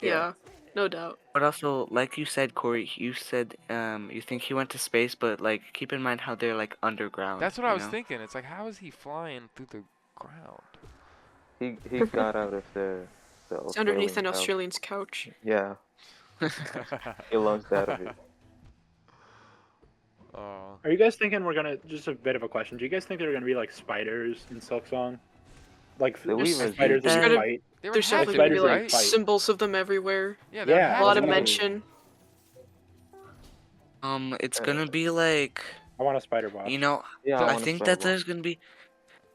Yeah, no doubt. But also, like you said, Corey, you said you think he went to space, but like keep in mind how they're like underground. That's what I you was know? thinking. It's like, how is he flying through the ground? he got out of the It's underneath an Australian house. Australian's couch. Yeah, he launched out of it. Oh. Are you guys thinking we're gonna? Just a bit of a question. Do you guys think there are gonna be like spiders in Silksong? Like The Weavers spiders do. in There's the gonna- fight? They were There's had definitely to gonna be be, spiders like that right? fight. symbols of them everywhere. Yeah, there Yeah, had A lot to of be. mention. It's gonna be like I want a spider boss. you know. Yeah, So I want a think spider that boss. there's gonna be.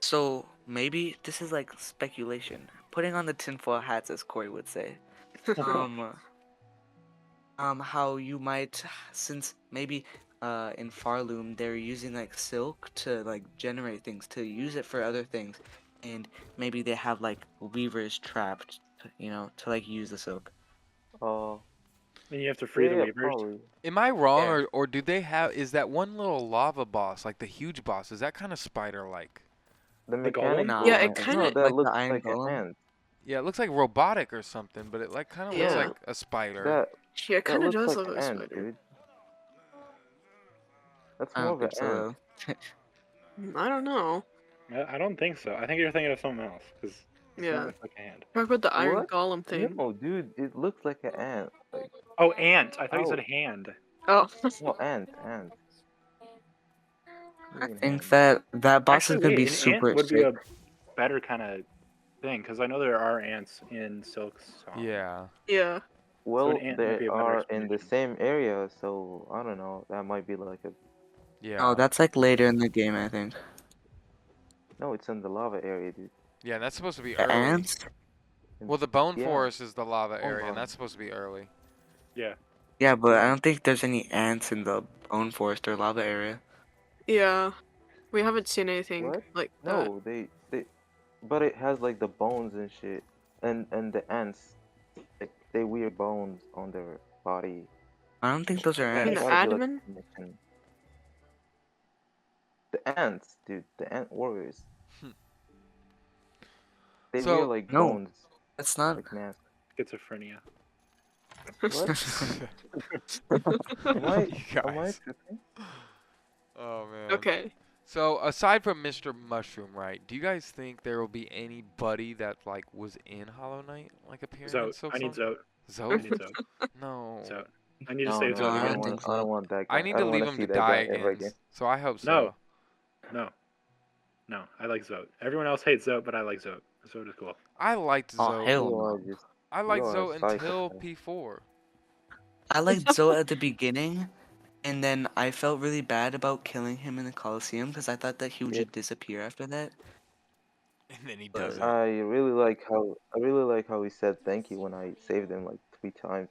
So maybe this is like speculation, putting on the tinfoil hats, as Corey would say. How you might, since maybe in Farloom they're using like silk to like generate things, to use it for other things, and maybe they have like weavers trapped, to like use the silk. Oh, And you have to free the yeah, weavers. probably. Am I wrong, Yeah. or do they have? Is that one little lava boss, like the huge boss? Is that kind of spider-like? The golem? mechanic. Nah, Yeah, it no, kinda- that like the looks iron like golem? an ant. Yeah, it looks like robotic or something, but it like kind of looks Yeah. like a spider. That Yeah, it that kind of looks does like look an like a ant, spider. dude. That's I more don't of an think so. ant. Though. I don't know. I don't think so. I think you're thinking of something else. Cause it Yeah. looks like a hand. Talk about the Iron What? Golem thing. No, dude, it looks like an ant. Like, Oh, ant. I thought you said Oh. hand. Oh. no, ant. I Freaking think ant. that boss Actually, is gonna wait, be an super ant would be sick. a better kind of thing, because I know there are ants in Silksong. Yeah. Yeah. Well, ant might be they a better are in the explanation. same area, so I don't know. That might be like a. Yeah. Oh, that's like later in the game, I think. No, it's in the lava area, dude. Yeah, that's supposed to be The early. ants? Well, the Bone Yeah. Forest is the lava Bone area, and Forest. that's supposed to be early. Yeah. Yeah, but I don't think there's any ants in the bone forest or lava area. Yeah. We haven't seen anything What? like that. No, they, but it has like the bones and shit, and the ants, like they wear bones on their body. I don't think those are Yeah, In ants. the Gotta be, like, admin? a connection. The ants, dude, the ant warriors. They So- wear like No. bones, That's not. like masks. Schizophrenia. Am I? You Am I guys. tripping? Oh man. Okay. So aside from Mr. Mushroom, right? Do you guys think there will be anybody that like was in Hollow Knight, like appearing in Zote. I need Silksong? Zote. I Zote? need Zote. No. Zote. I need to No, save no, Zote I I again. don't don't want. think I don't so. want that guy. I need to don't leave wanna him see to that die guy ever again. So I hope so. No. No. No. I like Zote. Everyone else hates Zote, but I like Zote. Zote is cool. I liked Oh, Zote. hell You no. are just. I liked you are a Zote until psychopath. P4. I liked Zoe at the beginning, and then I felt really bad about killing him in the Coliseum because I thought that he would Yeah. just disappear after that. And then he But- does it. I really like how he said thank you when I saved him like 3 times.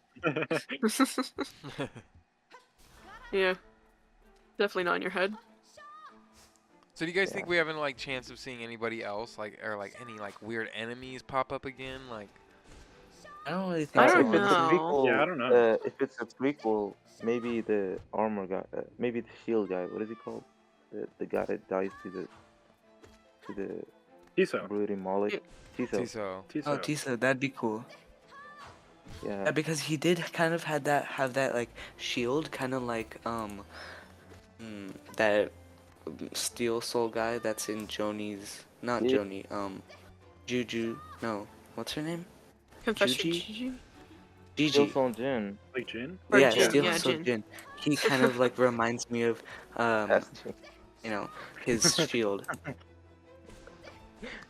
Yeah. Definitely not in your head. So do you guys Yeah. think we have any like chance of seeing anybody else, like, or like any like weird enemies pop up again? Like, I don't really think I so. don't If it's a know. prequel, Yeah, I don't know. If it's a prequel, maybe the armor guy, maybe the shield guy. What is he called? The guy that dies to the Tiso. Broody Molly. Yeah. Tiso. Tiso. Tiso. Oh, Tisa, that'd be cool. Yeah. Yeah, because he did kind of have that like shield, kind of like that Steel Soul guy that's in Joni's, not Yeah. Joni, Juju, no, what's her name? Confession Juji? Gigi? Gigi. Silksong Jin. Like Jin? Or Yeah, Jin, Steel yeah, Soul Jin. Jin. He kind of like reminds me of That's Jin. you know, his shield.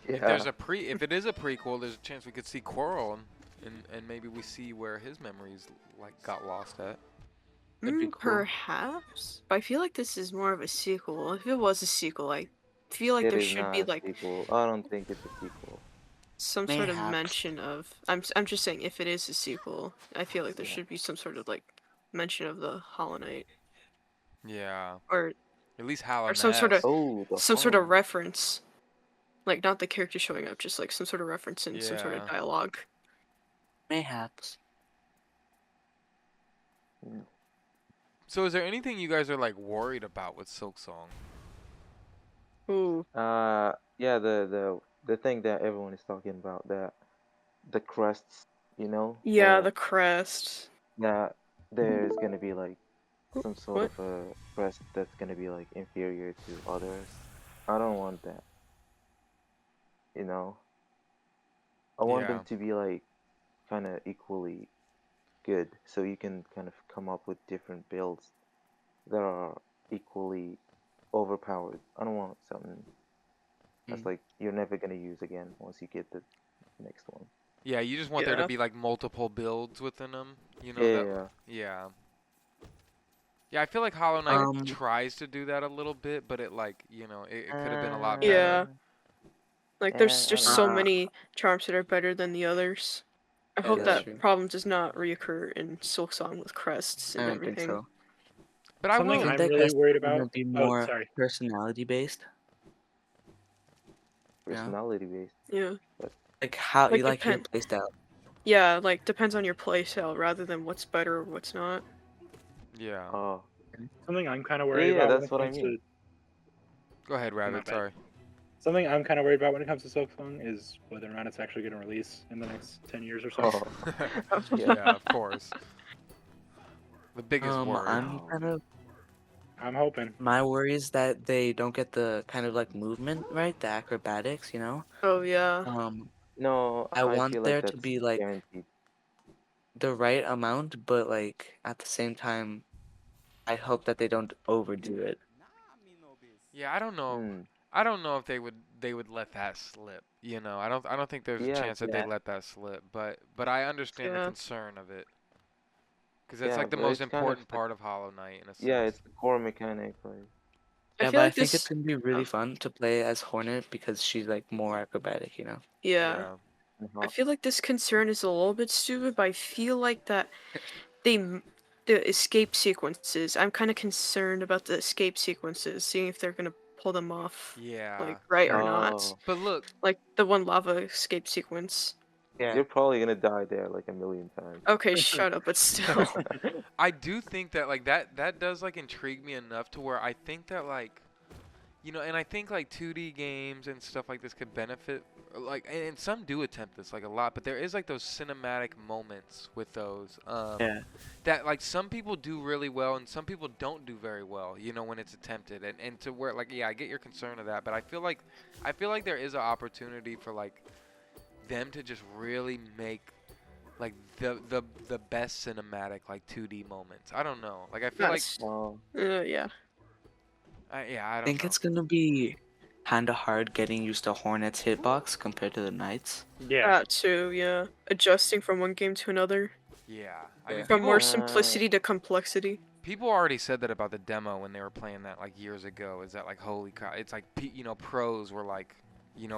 If Yeah. there's if it is a prequel, there's a chance we could see Coral, and maybe we see where his memories like got lost at. That'd be cool. Perhaps. But I feel like this is more of a sequel. If it was a sequel, I feel like It there is should not be a like sequel. I don't think it's a sequel. some sort of Mayhaps. mention of. I'm just saying, if it is a sequel, I feel like there Yeah. should be some sort of like mention of the Hollow Knight, Yeah. or At least Hollow or some sort of Oh, the some sort of Hollow. reference, like not the character showing up, just like some sort of reference in some sort of Yeah. dialogue. Mayhaps. So is there anything you guys are like worried about with Silksong? Ooh. Yeah, the thing that everyone is talking about, that the crests, you know, Yeah, the crest. that there's gonna be like some sort What? of a crest that's gonna be like inferior to others. I don't want that. You know, I want them Yeah. to be like kind of equally good, so you can kind of come up with different builds that are equally overpowered. I don't want something that's like you're never gonna use again once you get the next one. Yeah, you just want there to Yeah. be like multiple builds within them. You know Yeah, that. Yeah. Yeah, I feel like Hollow Knight Um, tries to do that a little bit, but it like it could have been a lot Yeah. better. Like I there's don't so know. many charms that are better than the others. I Yeah, hope that's that true. problem does not reoccur in Silksong with crests I and don't think everything. so. But I Something will. I think I'm that really quest worried is gonna about. be Oh, more sorry. personality based. Personality based. Yeah. Like how Like you like your depend. playstyle. Yeah, like depends on your playstyle rather than what's better or what's not. Yeah. Oh, Something I'm kind of yeah, worried yeah, about when that's it what I comes mean. to Go ahead, Rabbit. bad. Sorry. something I'm kind of worried about when it comes to Silksong is whether or not it's actually going to release in the next 10 years or so. Oh, Yeah, of course. The biggest worry. I'm kind of I'm hoping. my worry is that they don't get the kind of like movement right, the acrobatics, you know. Oh yeah. no, I I want feel like there to that's be like guaranteed. the right amount, but like at the same time, I hope that they don't overdo it. Yeah, I don't know. Hmm. I don't know if they would let that slip. You know, I don't think there's a Yeah, chance that they let that slip. But I understand the Yeah. concern of it. Because that's Yeah, like the but most it's kind of important part of Hollow Knight in a sense. yeah, it's the core mechanic. Like, I Yeah, feel but I like think this. it's gonna be really fun to play as Hornet because she's like more acrobatic, you know. Yeah. I uh-huh. feel like this concern is a little bit stupid, but I feel like that the escape sequences. I'm kind of concerned about the escape sequences, seeing if they're gonna pull them off, Yeah. like right or Yeah. not. Oh, But look, Like the one lava escape sequence. Yeah. you're probably gonna die there like a million times. Okay, shut up, but still. I do think that like that does like intrigue me enough to where I think that like and I think like 2D games and stuff like this could benefit like and some do attempt this like a lot, but there is like those cinematic moments with those Yeah. that like some people do really well and some people don't do very well, when it's attempted and to where like I get your concern of that, but I feel like there is an opportunity for like them to just really make like the best cinematic like 2D moments. I don't know. Like I feel That's, Oh, yeah. I I don't think know. it's gonna be kinda hard getting used to Hornet's hitbox compared to the Knights. Yeah. That too, yeah. Adjusting from one game to another. Yeah. I mean Yeah. From more Uh, simplicity to complexity. people already said that about the demo when they were playing that like years ago. Is that like holy cow? It's like pros were like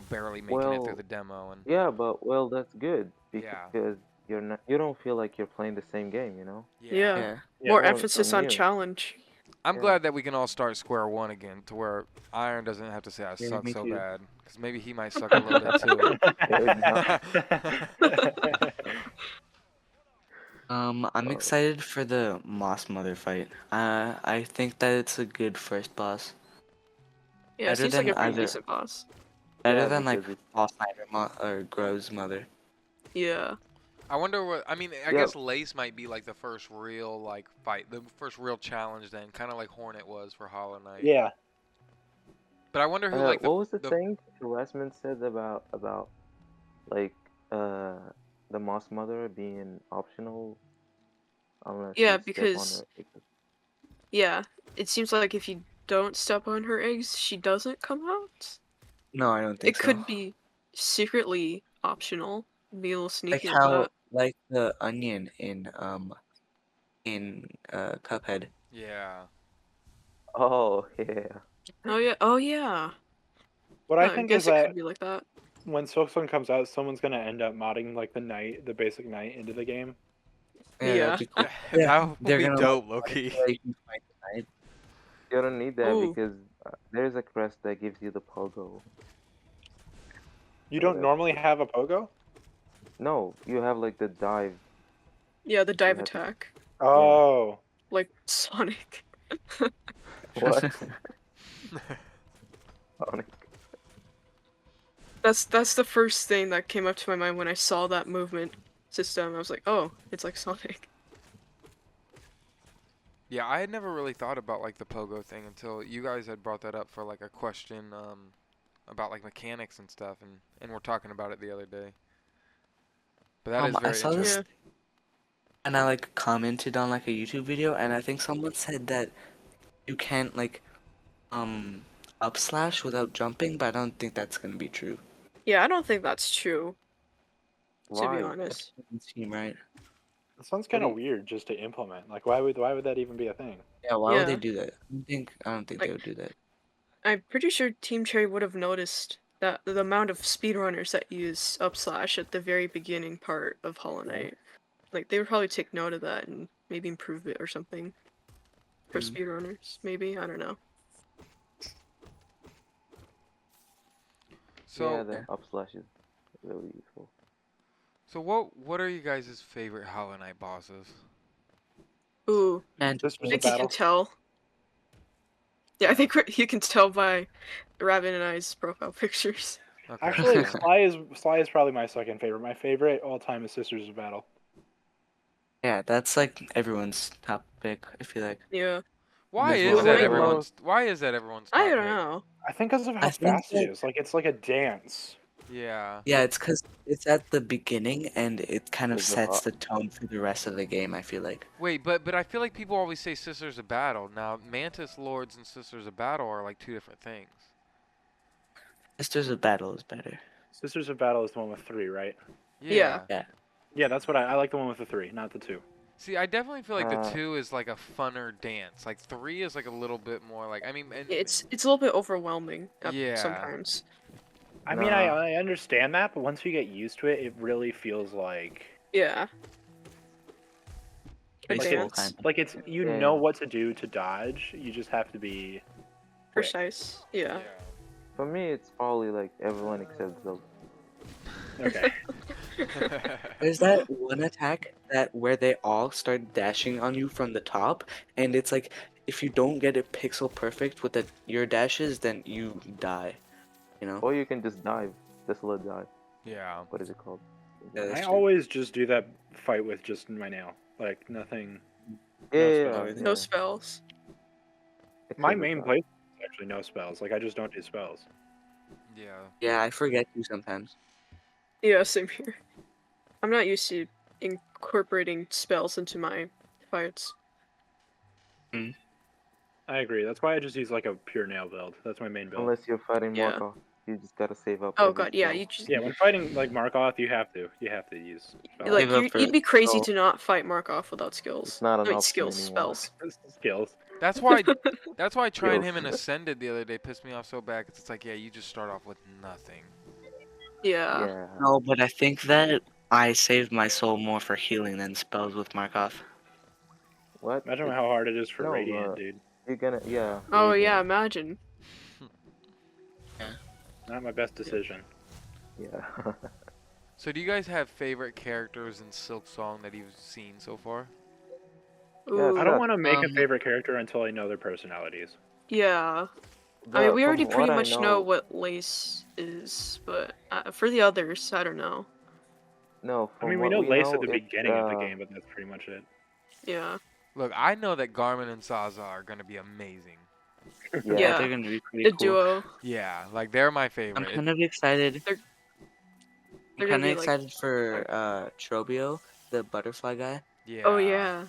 barely making it through well, the demo and yeah, but that's good Yeah. because you don't feel like you're playing the same game, you know? Yeah. Yeah. More Everyone's emphasis so on new. challenge. I'm Yeah. glad that we can all start square one again to where Iron doesn't have to say I Yeah, suck me so too. bad because maybe he might suck a little bit too. I'm Oh. excited for the Moss Mother fight. I think that it's a good first boss. Yeah, it Better seems like than a pretty either- decent boss. Better Yeah, than like because it's Lost Night or Grove's mother. Yeah. I wonder what. I mean, I yeah. guess Lace might be like the first real like fight, the first real challenge. Then, kind of like Hornet was for Hollow Knight. Yeah. But I wonder who like What was the the thing Harassment said about like the Moss Mother being optional unless Yeah, you step on because her? yeah, it seems like if you don't step on her eggs, she doesn't come out. No, I don't think It so. could be secretly optional. Be a little Like sneaky like how that. like the onion in Cuphead. yeah. Oh yeah. Oh yeah. Oh yeah. What No, I I think is guess it that could be like that. when Silksong comes out, someone's gonna end up modding like the basic knight into the game. Yeah, that'd Yeah. be cool. Yeah, That would they're be gonna dope, like Loki. so you can fight the knight. You don't need that Ooh. because there's a crest that gives you the pogo. You So don't that normally have a pogo? no, you have like the dive. Yeah, the dive have to- attack. Oh. Like Sonic. What? Sonic. That's the first thing that came up to my mind when I saw that movement system. I was like, oh, it's like Sonic. Yeah, I had never really thought about like the pogo thing until you guys had brought that up for like a question about like mechanics and stuff, and we're talking about it the other day. But that is I very saw this interesting. and I like commented on like a YouTube video, and I think someone said that you can't like up slash without jumping, but I don't think that's gonna be true. Yeah, I don't think that's true, to be Why? honest. Doesn't seem right. It sounds What kind do of you, weird just to implement. Like, why would that even be a thing? Yeah, why would they Yeah. do that? I don't think they Like, would do that. I'm pretty sure Team Cherry would have noticed that the amount of speedrunners that use up slash at the very beginning part of Hollow Knight. Like, they would probably take note of that and maybe improve it or something. For Mm. speedrunners, maybe? I don't know. So, yeah, the up slash is really useful. so what are you guys' favorite Hollow Knight bosses? Ooh, And This I was a think you can battle. tell. Yeah, I think you can tell by Rabbit and I's profile pictures. Okay. Actually, yeah. Sly is probably my second favorite. My favorite all time is Sisters of Battle. yeah, that's like everyone's top pick. I feel like. Yeah. Why As is well. that When I- everyone's I top don't pick? know. I think because of how I think fast it that is. Like it's like a dance. Yeah. yeah, it's because it's at the beginning and it kind of It's a sets lot. the tone for the rest of the game. I feel like. Wait, but I feel like people always say Sisters of Battle. Now, Mantis Lords and Sisters of Battle are like two different things. Sisters of Battle is better. Sisters of Battle is the one with 3, right? Yeah. Yeah. Yeah, that's what I like. The one with the 3, not the 2. See, I definitely feel like the Uh, 2 is like a funner dance. Like 3 is like a little bit more like, I mean, and, It's a little bit overwhelming Yeah. sometimes. I mean, Nah. I understand that, but once you get used to it, it really feels like Yeah. A Graceful, dance. kind of. like it's you Yeah. know what to do to dodge. You just have to be quick. Precise. Yeah. For me, it's probably like everyone except Zoe. Okay. There's that one attack that where they all start dashing on you from the top, and it's like if you don't get it pixel perfect with your dashes, then you die. You know? Or you can just dive. Just let dive. yeah. What is it called? Yeah, that's I true. always just do that fight with just my nail, like nothing. Yeah, spells. No spells. My Except main dive. play is actually no spells. Like I just don't do spells. Yeah. Yeah, I forget you sometimes. Yeah, same here. I'm not used to incorporating spells into my fights. I agree. That's why I just use like a pure nail build. That's my main build. Unless you're fighting Yeah. Markov, you just gotta save up. Oh every god, yeah, spell. you just Yeah, when fighting like Markoth, you have to use spells. like Save up you'd be crazy for- to not fight Markov without skills. It's not an I mean, option skills, anymore. spells. skills. That's why trying Skills. him in Ascended the other day pissed me off so bad 'cause it's like, yeah, you just start off with nothing. Yeah. Yeah. No, but I think that I saved my soul more for healing than spells with Markov. What? Imagine how hard it is for No, Radiant, dude. You're gonna, yeah. Oh you're yeah, gonna- imagine. Not my best decision. Yeah. So do you guys have favorite characters in Silksong that you've seen so far? Yeah, Ooh, I don't want to make a Um, favorite character until I know their personalities. yeah. I mean, we already from pretty what I much know know, what lace is, but for the others, I don't know. no, I from mean, we what know we Lace at know, the it's beginning of the game, but that's pretty much it. Yeah. Look, I know that Garmin and Zaza are gonna be amazing. Yeah, Yeah. they're gonna be pretty The cool. duo. Yeah, like they're my I'm favorite. kind of excited. They're I'm gonna kind of be like, excited for Trobio, the butterfly guy. Yeah. oh yeah.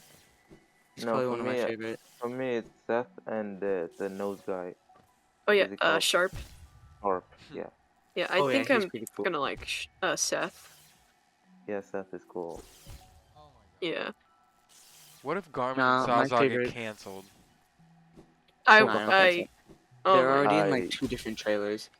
He's no, probably one of my favorite. for me it's Seth and the nose guy. Oh yeah. Is it called Sharp. Harp? Yeah, Yeah, I Oh yeah, think he's I'm pretty cool. gonna like Seth. yeah, Seth is cool. Oh my god. Yeah. What if Garmin Nah, and my Zaza get favorite. canceled? I Nah, I don't think so. oh They're my. already in I like 2 different trailers.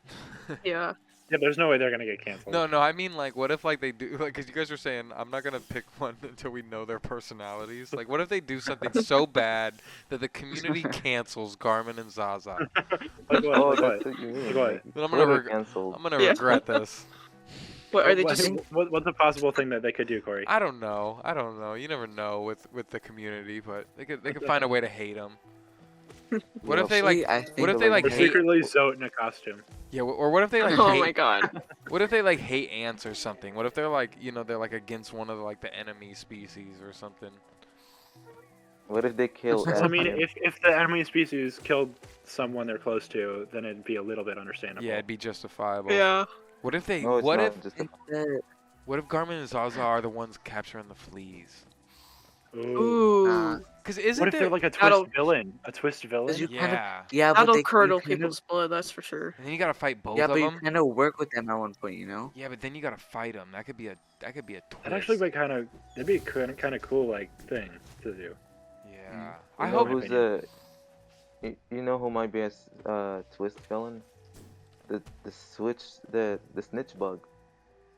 Yeah. Yeah, there's no way they're gonna get canceled. No, I mean like, what if like they do like, cause you guys were saying I'm not gonna pick one until we know their personalities. Like, what if they do something so bad that the community cancels Garmin and Zaza? Like what? Oh, Like that's what? what you mean. Like what? Like, Then I'm Twitter gonna canceled. I'm gonna Yeah. regret this. What are they just? What's a possible thing that they could do, Corey? I don't know. You never know with the community, but they could find a way to hate them. What if they like? Actually, I What think if they like Or hate? secretly Zote in a costume. Yeah, or what if they like Oh hate? my god. What if they like hate ants or something? What if they're like, they're like against one of the, like the enemy species or something? What if they kill? Well, I mean, Ant-Man? if the enemy species killed someone they're close to, then it'd be a little bit understandable. Yeah, it'd be justifiable. Yeah. What if they? No, it's what not if? just I think that What if Garmin and Zaza are the ones capturing the fleas? Ooh. Ooh. Cause isn't What if there? they're like a twist That'll- villain? A twist villain? you kind of Yeah. but That'll they curdle kind of, people's blood, that's for sure. And then you gotta fight both yeah, of but you them. kind of work with them at one point, you know. Yeah, but then you gotta fight them. That could be a twist. That actually be that'd be kind of cool like thing to do. Yeah. You I know hope. who's you know who might be a twist villain? The snitch bug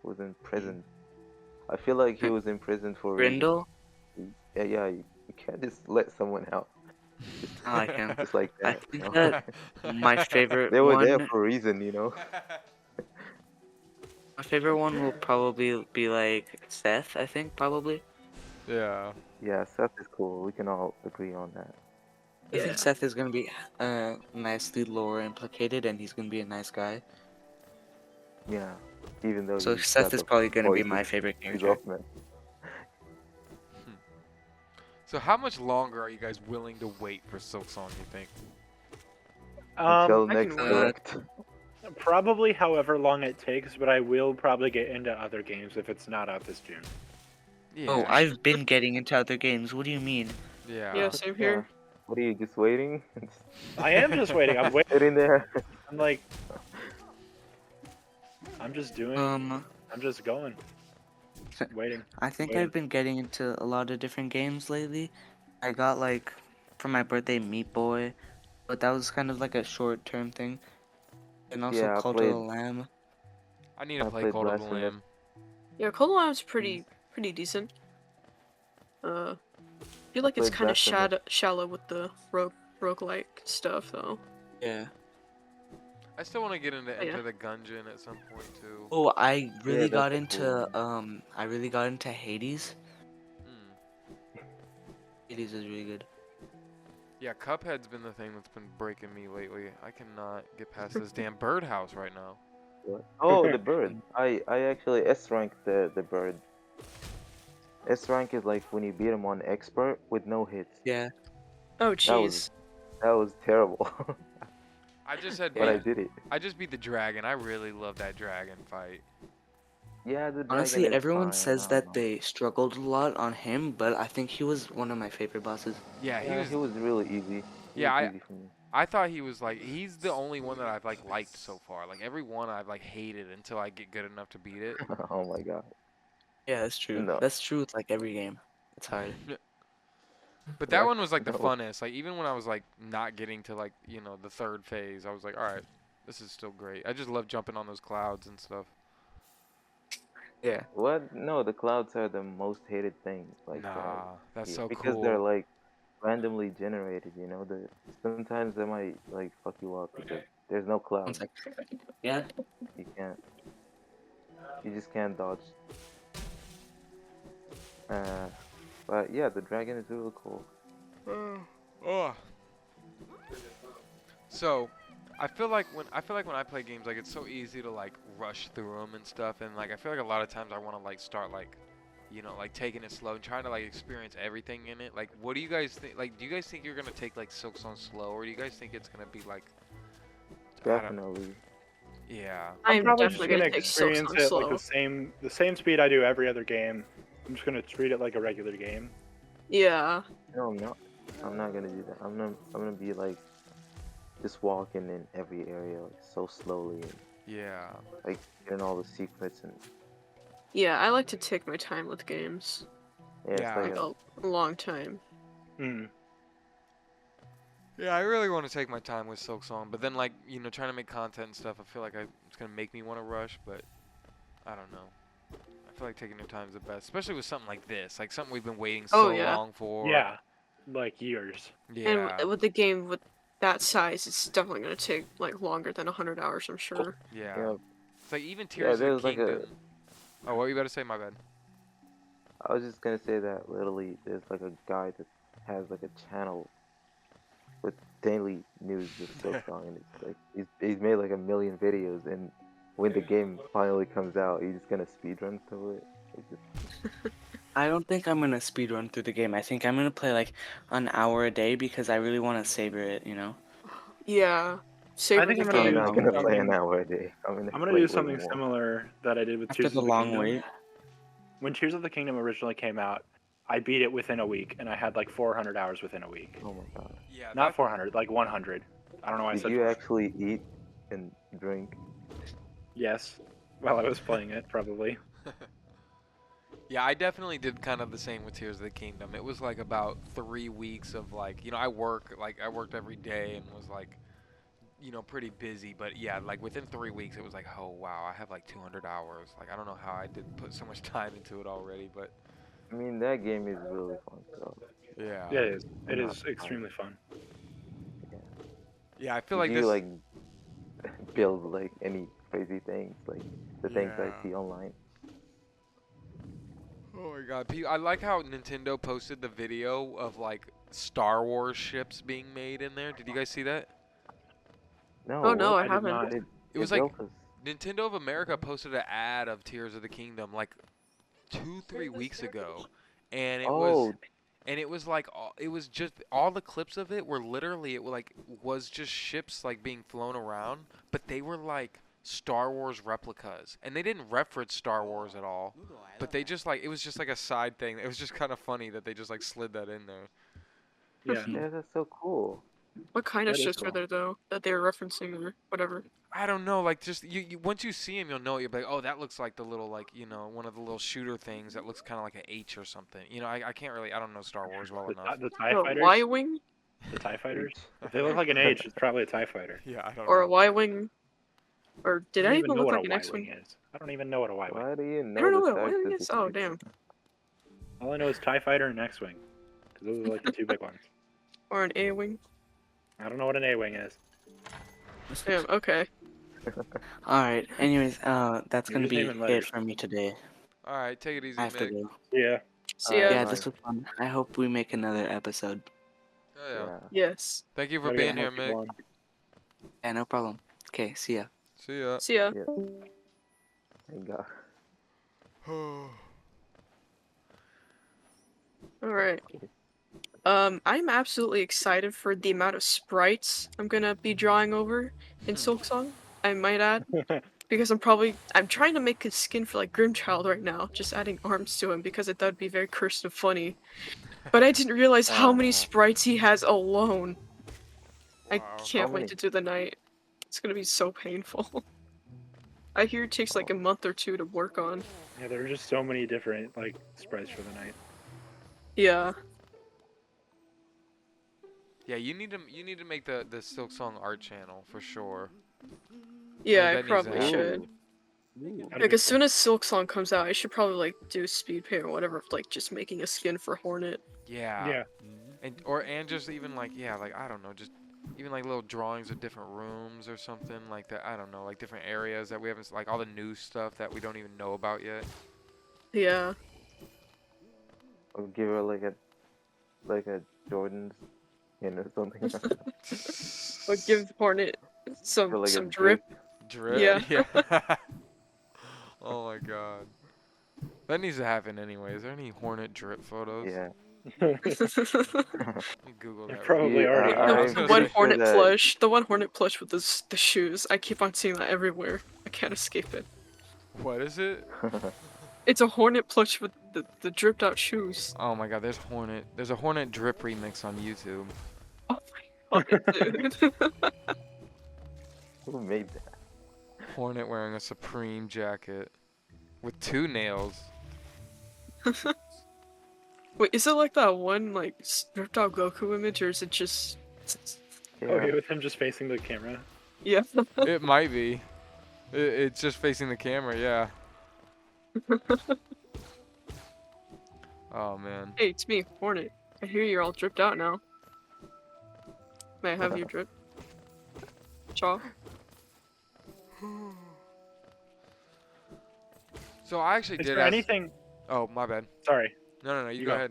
was in prison. I feel like he was in prison for a reason. Grindel? Yeah. You can't just let someone out. I like him. Just like I that. think you know? that my favorite They were one. there for a reason, you know. My favorite one will probably be like Seth. I think probably. Yeah. Yeah, Seth is cool. We can all agree on that. I Yeah. think Seth is gonna be nicely lore implicated, and he's gonna be a nice guy. Yeah, even though. So he's Seth got is the probably gonna be poison my favorite he's character. off, man. So how much longer are you guys willing to wait for Silksong, you think? Until I next can wait. direct. Probably however long it takes, but I will probably get into other games if it's not out this June. Yeah. Oh, I've been getting into other games. What do you mean? Yeah. Yeah, same here. What are you just waiting? I am just waiting. I'm waiting. Sitting there. I'm like, I'm just doing. Um, I'm just going. Waiting. I think Wait. I've been getting into a lot of different games lately. I got like for my birthday Meat Boy, but that was kind of like a short-term thing. And also Yeah, I Cult of the played- Lamb. I need to I play played Cult of the Blasphemous. Lamb. Yeah, Cold Lime's pretty decent. I feel like it's played kind of Blasphemous. shallow with the roguelike stuff though. Yeah. I still want to get into Oh, yeah. Enter the Gungeon at some point too. Oh, I really Yeah, got that's into cool. I really got into Hades. Hmm. Hades is really good. Yeah, Cuphead's been the thing that's been breaking me lately. I cannot get past this damn birdhouse right now. What? Oh, the bird. I actually S rank the bird. S rank is like when you beat him on expert with no hits. Yeah. Oh That jeez. was that was terrible. I just had But I did it. I just beat the dragon. I really love that dragon fight. Yeah, the dragon Honestly, is everyone fine, says I that don't know. they struggled a lot on him, but I think he was one of my favorite bosses. Yeah, Yeah, he was really easy. He Yeah, was easy for me. I thought he was like he's the only one that I've like liked so far. Like every one I've like hated until I get good enough to beat it. Oh my god. Yeah, that's true. No. That's true with like every game. It's hard. But that What? one was like the No. funnest. Like even when I was like not getting to like, the third phase, I was like, all right, this is still great. I just love jumping on those clouds and stuff. Yeah. What? No, the clouds are the most hated thing. Like, Nah, that's yeah, so because cool. they're like randomly generated. You know, sometimes they might like fuck you up because there's no One clouds. sec. Yeah. You can't. You just can't dodge. But yeah, the dragon is really cool. Oh. So, I feel like when I play games, like it's so easy to like rush through them and stuff, and like I feel like a lot of times I want to like start like, you know, like taking it slow and trying to like experience everything in it. Like, what do you guys think? Like, do you guys think you're gonna take like Silksong slow, or do you guys think it's gonna be like, I don't, Definitely. yeah, I'm I'm probably just definitely gonna gonna take experience Silksong it slow. like the same speed I do every other game. I'm just gonna treat it like a regular game. Yeah. No, I'm not. I'm not gonna do that. I'm gonna be like just walking in every area like so slowly and yeah. like getting all the secrets and Yeah, I like to take my time with games. yeah, it's Yeah. like Like a long time. Hmm. Yeah, I really want to take my time with Silksong, but then like, you know, trying to make content and stuff, I feel like it's gonna make me want to rush, but I don't know. I feel like taking your time is the best, especially with something like this, like something we've been waiting Oh, so yeah. long for. Yeah, like years. Yeah. And with the game with that size, it's definitely gonna take like longer than 100 hours, I'm sure. Yeah. yeah, It's like even yeah. Tears of the There's like Kingdom. Oh, what were you about to say? My bad. I was just gonna say that literally there's like a guy that has like a channel with daily news with Silksong, and it's like he's made like 1,000,000 videos, and when the game finally comes out, he's just gonna speedrun through it. It's just, I don't think I'm gonna speedrun through the game. I think I'm gonna play like an hour a day because I really want to savor it, you know? Yeah. Savor think the I'm gonna I'm do game. not gonna play an something- hour a day. I'm gonna I'm gonna play do way something more. similar that I did with After Tears the of the long Kingdom. wait. When Tears of the Kingdom originally came out, I beat it within a week, and I had like 400 hours within a week. Oh my god. Yeah. Not 400, like 100. I don't know why I Did said you 400. actually eat and drink? Yes, while I was playing it, probably. Yeah, I definitely did kind of the same with Tears of the Kingdom. It was like about 3 weeks of like, you know, I worked every day and was like, you know, pretty busy. But yeah, like within 3 weeks, it was like, oh wow, I have like 200 hours. Like I don't know how I did put so much time into it already, but I mean, that game is really fun. So yeah. Yeah, it is. I'm It not is surprised. extremely fun. Yeah. Yeah, I feel Did like you this. like build like any crazy things, like the things I Yeah. see online? Oh my god, I like how Nintendo posted the video of like Star Wars ships being made in there. Did you guys see that? No. Oh no, what? I I did haven't. not. It was They like built us. Nintendo of America posted an ad of Tears of the Kingdom like 2-3 weeks ago, and Oh, it was like it was just all the clips of it were literally was just ships like being flown around, but they were like Star Wars replicas, and they didn't reference Star Wars at all, but they just like it was just like a side thing. It was just kind of funny that they just like slid that in there. Yeah, yeah, that's so cool. What kind of That is ships are cool. there though that they're referencing or whatever? I don't know, like just you once you see him, you'll know. You'll be like, oh, that looks like the little like one of the little shooter things that looks kind of like an H or something. You know, I can't really I don't know Star Wars well enough. The TIE A fighters. Y-wing The TIE fighters. If they look like an H, it's probably a TIE fighter. Yeah, I don't or a know. Y-wing, or did I I don't even know look what like a an Y-wing X-wing? is. I don't even know what a Y-wing. Why do you I don't know know what the a types Y-wing of is. Oh different- damn. All I know is TIE fighter and X-wing, because those are like the two big ones. Or an A-wing. I don't know what an A-wing is. Damn. Okay. All right. Anyways, that's You're gonna just be naming it letters. for me today. All right, take it easy, I have to Mick. go. Yeah. See ya. Alright, Yeah, bye. this was fun. I hope we make another episode. Oh, yeah. Yeah. Yes. Thank you for Gotta get being here, more people Mick. on. Yeah, no problem. Okay, see ya. See ya. See ya. Yeah. Thank God. All right. I'm absolutely excited for the amount of sprites I'm gonna be drawing over in Silksong. I might add, because I'm trying to make a skin for like Grimchild right now, just adding arms to him because I thought it'd be very cursed and funny. But I didn't realize how many sprites he has alone. I Wow. can't How wait many? to do the night. It's gonna be so painful. I hear it takes like a month or two to work on. Yeah, there are just so many different like sprites for the night. Yeah. Yeah, you need to make the Silksong art channel for sure. Yeah, I that needs to probably happen. should. That'd Like be as soon as Silksong comes out, I should probably like do speed paint or whatever, like just making a skin for Hornet. Yeah. Yeah. And just even like like I don't know, just even like little drawings of different rooms or something like that. I don't know, like different areas that we haven't like all the new stuff that we don't even know about yet. Yeah. Or give her like a Jordan's skin or something. Or give Hornet For like a some drip. Drip. Yeah. Yeah. Oh my god. That needs to happen anyway. Is there any Hornet drip photos? Yeah. Let me Google that. Probably Yeah, already I are. was The gonna one say- Hornet that- plush. The one Hornet plush with the shoes. I keep on seeing that everywhere. I can't escape it. What is it? It's a Hornet plush with the dripped out shoes. Oh my god, there's Hornet. There's a Hornet drip remix on YouTube. Oh my god, dude. Who made that? Hornet wearing a Supreme jacket with 2 nails. Wait, is it like that one like stripped out Goku image, or is it just? Yeah. Okay, with him just facing the camera. Yeah. It might be. It's just facing the camera, yeah. Oh man. Hey, it's me, Hornet. I hear you're all dripped out now. May I have your drip? Chaw. So I actually Is did there ask. anything? Oh, my bad. Sorry. No, you You go go.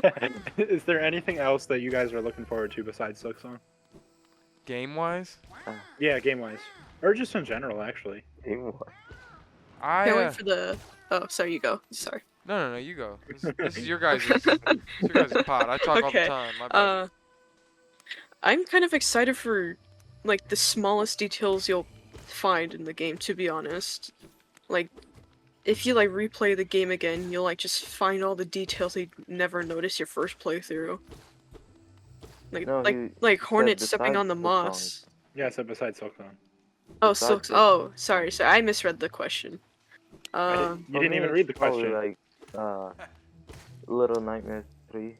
ahead. Is there anything else that you guys are looking forward to besides Silksong? Game wise, Yeah, game wise, or just in general, actually. Even what? I Can't wait for the. Oh, sorry, you go. Sorry. no, you go. This is your guys' pod. I talk all the Okay, time. My bad. I'm kind of excited for like the smallest details you'll find in the game, to be honest. Like, if you like replay the game again, you'll like just find all the details you never noticed your first playthrough. Like No, he like said Hornet stepping besides on the Silksong. moss. Yeah, so besides Silksong. Oh, Besides Silks. Oh, sorry, I misread the question. You For didn't me, even it's read the probably question. Like, Little Nightmares 3.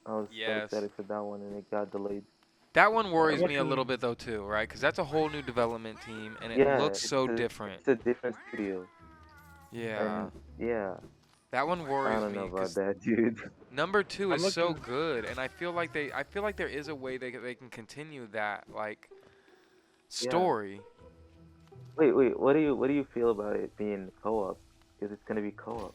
I was so Yes. excited for that one, and it got delayed. That one worries me a looking- little bit though too, right? Because that's a whole new development team, and it Yeah, looks so it's a- different. It's a different studio. Yeah, And yeah, that one I worries don't me. know about 'Cause that, dude. number 2 I'm is so looking- good, and I feel like there is a way they can continue that like story. Wait, what do you feel about it being co-op? Because it's gonna be co-op.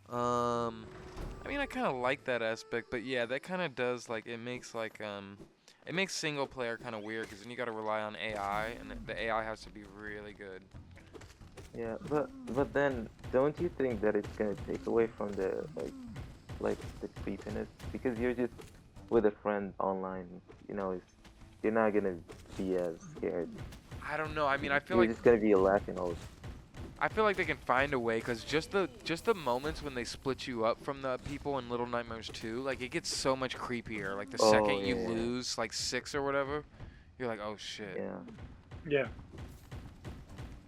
I mean, I kind of like that aspect, but yeah, that kind of does it makes single player kind of weird because then you got to rely on AI, and the AI has to be really good. Yeah, but then don't you think that it's gonna take away from the like the creepiness? Because you're just with a friend online, you're not gonna be as scared. I don't know. I mean, I feel You're like just gonna be laughing all. they can find a way because just the moments when they split you up from the people in Little Nightmares 2, like it gets so much creepier. Like the Oh, second you yeah. lose like 6 or whatever, you're like, oh shit. Yeah. Yeah.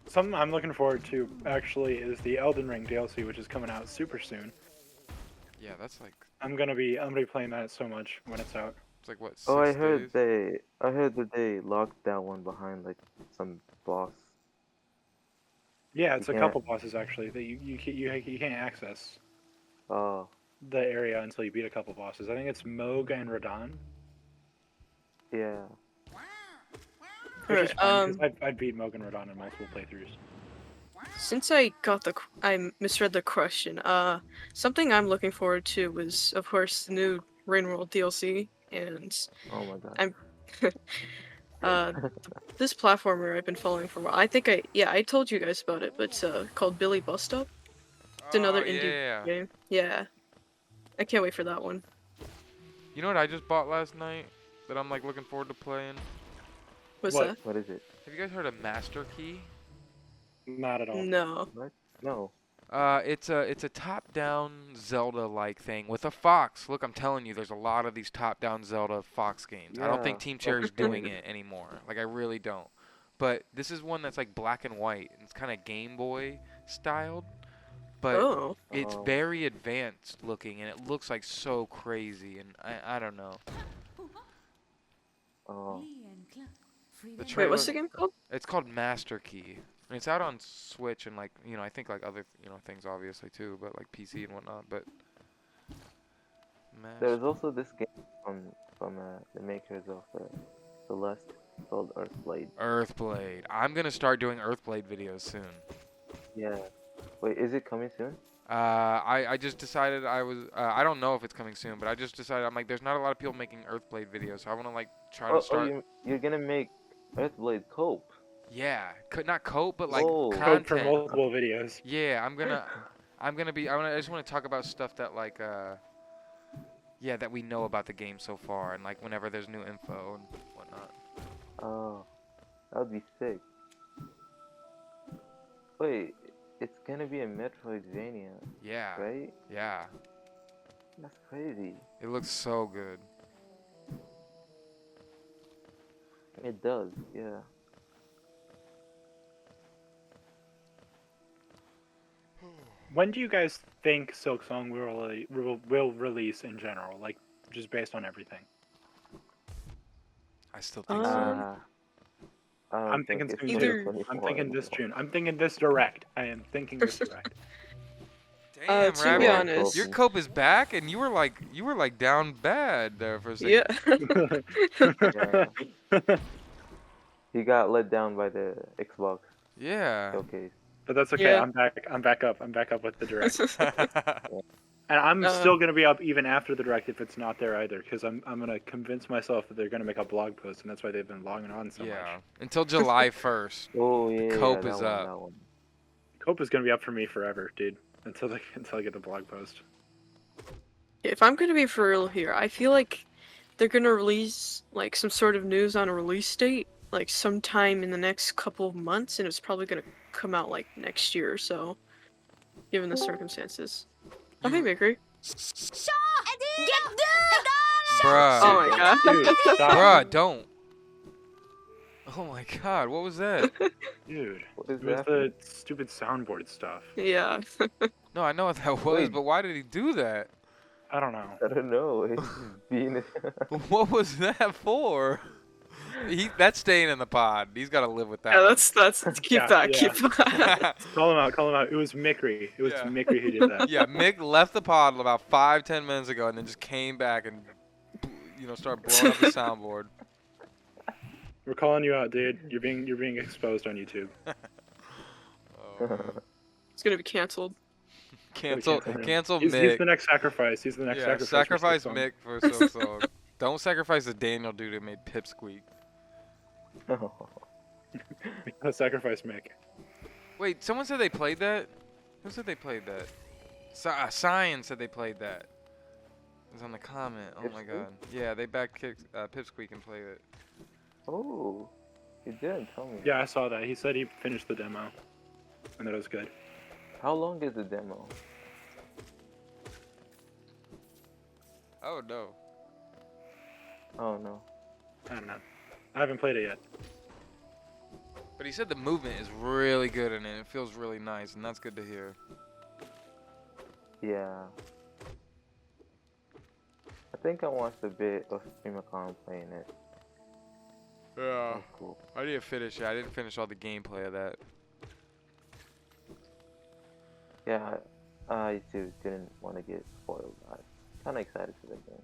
Something I'm looking forward to actually is the Elden Ring DLC, which is coming out super soon. Yeah, that's like I'm gonna be playing that so much when it's out. it's like what? 6 Oh, days? I heard that they locked that one behind like some boss. Yeah, it's a Yeah. couple bosses actually that you can't access Oh, the area until you beat a couple bosses. I think it's Moog and Radon. yeah. Which is Alright, fine, 'cause I beat Moog and Radon in multiple playthroughs. Since I misread the question, something I'm looking forward to was, of course, the new Rain World DLC, and Oh my god. I'm this platformer I've been following for a while. I told you guys about it, but it's called Billy Bus Stop. It's another Oh, indie yeah. game. Yeah, I can't wait for that one. You know what I just bought last night that I'm like looking forward to playing? What's What? that? What is it? Have you guys heard of Master Key? Not at all. No. No. It's a top-down Zelda-like thing with a fox. Look, I'm telling you, there's a lot of these top-down Zelda fox games. I don't think Yeah, Team that's Cherry's the doing thing. it anymore. Like, I really don't. But this is one that's like black and white. And it's kind of Game Boy styled, but Oh. it's Oh. very advanced looking, and it looks like so crazy. And I don't know. Oh. The Wait, what's trailer- the game called? It's called Master Key. And it's out on Switch and I think like other things obviously too, but like PC and whatnot. But There's also this game from the makers of Celeste called Earthblade. Earthblade. I'm gonna start doing Earthblade videos soon. Yeah. Wait, is it coming soon? I just decided I don't know if it's coming soon, but I just decided I'm like there's not a lot of people making Earthblade videos, so I want to like try to start. You're gonna make Let's play cope. Yeah, not cope, but like Oh. Code for content. multiple videos. Yeah, I just want to talk about stuff that like yeah, that we know about the game so far, and like whenever there's new info and whatnot. Oh, that would be sick. Wait, it's gonna be a Metroidvania, Yeah, right? yeah, That's crazy. it looks so good. It does, yeah. When do you guys think Silksong will release in general? Like, just based on everything. I still think so. I don't I'm think thinking it's soon Either- too. 2024 I'm thinking this anymore. June. I'm thinking this direct. I am thinking this direct. Damn, to be Rabbit, honest- your cope is back, and you were like down bad there for a second. Yeah. Yeah. He got let down by the Xbox Yeah. showcase. But that's okay. Yeah. I'm back. I'm back up. I'm back up with the direct. And I'm Uh, still gonna be up even after the direct if it's not there either, because I'm gonna convince myself that they're gonna make a blog post, and that's why they've been logging on so Yeah. much. Until July 1st. Oh yeah, cope that is one, up. That one. Cope is gonna be up for me forever, dude. Until I get the blog post. If I'm gonna be for real here, I feel like they're gonna release like some sort of news on a release date, like sometime in the next couple of months, and it's probably gonna come out like next year or so, given the circumstances. Oh, hey, MIKRY. Bruh. Oh my god. Dude, stop. Bruh, don't. Oh my god, what was that? Dude, What is it was that? the stupid soundboard stuff. Yeah. No, I know what that was, Wait. but why did he do that? I don't know. I don't know. It's just being. What was that for? That's staying in the pod. He's got to live with that. Yeah, one. that's keep Yeah, that, yeah. keep that. Call him out. Call him out. It was MIKRY. It was Yeah. MIKRY who did that. Yeah, Mick left the pod about 5-10 minutes ago, and then just came back and started blowing up the soundboard. We're calling you out, dude. You're being exposed on YouTube. Oh, man. It's gonna be canceled. Cancel He's Mick. the next sacrifice. He's the next Yeah, sacrifice. sacrifice for Silksong. Mick for Silksong. Don't sacrifice the Daniel dude who made Pipsqueak. Let's sacrifice Mick. Wait, someone said they played that? Who said they played that? Science said they played that. It was on the comment. Oh my Pipsqueak? god. Yeah, they back kicked Pipsqueak and played it. Oh, he didn't tell me. Yeah, I saw that. He said he finished the demo, and that it was good. How long is the demo? Oh no. Oh no. I don't know. I haven't played it yet. But he said the movement is really good in it. It feels really nice, and that's good to hear. Yeah. I think I watched a bit of StreamerCon playing it. Yeah. That's cool. I didn't finish it. I didn't finish all the gameplay of that. Yeah, I too didn't want to get spoiled. I'm kind of excited for that game.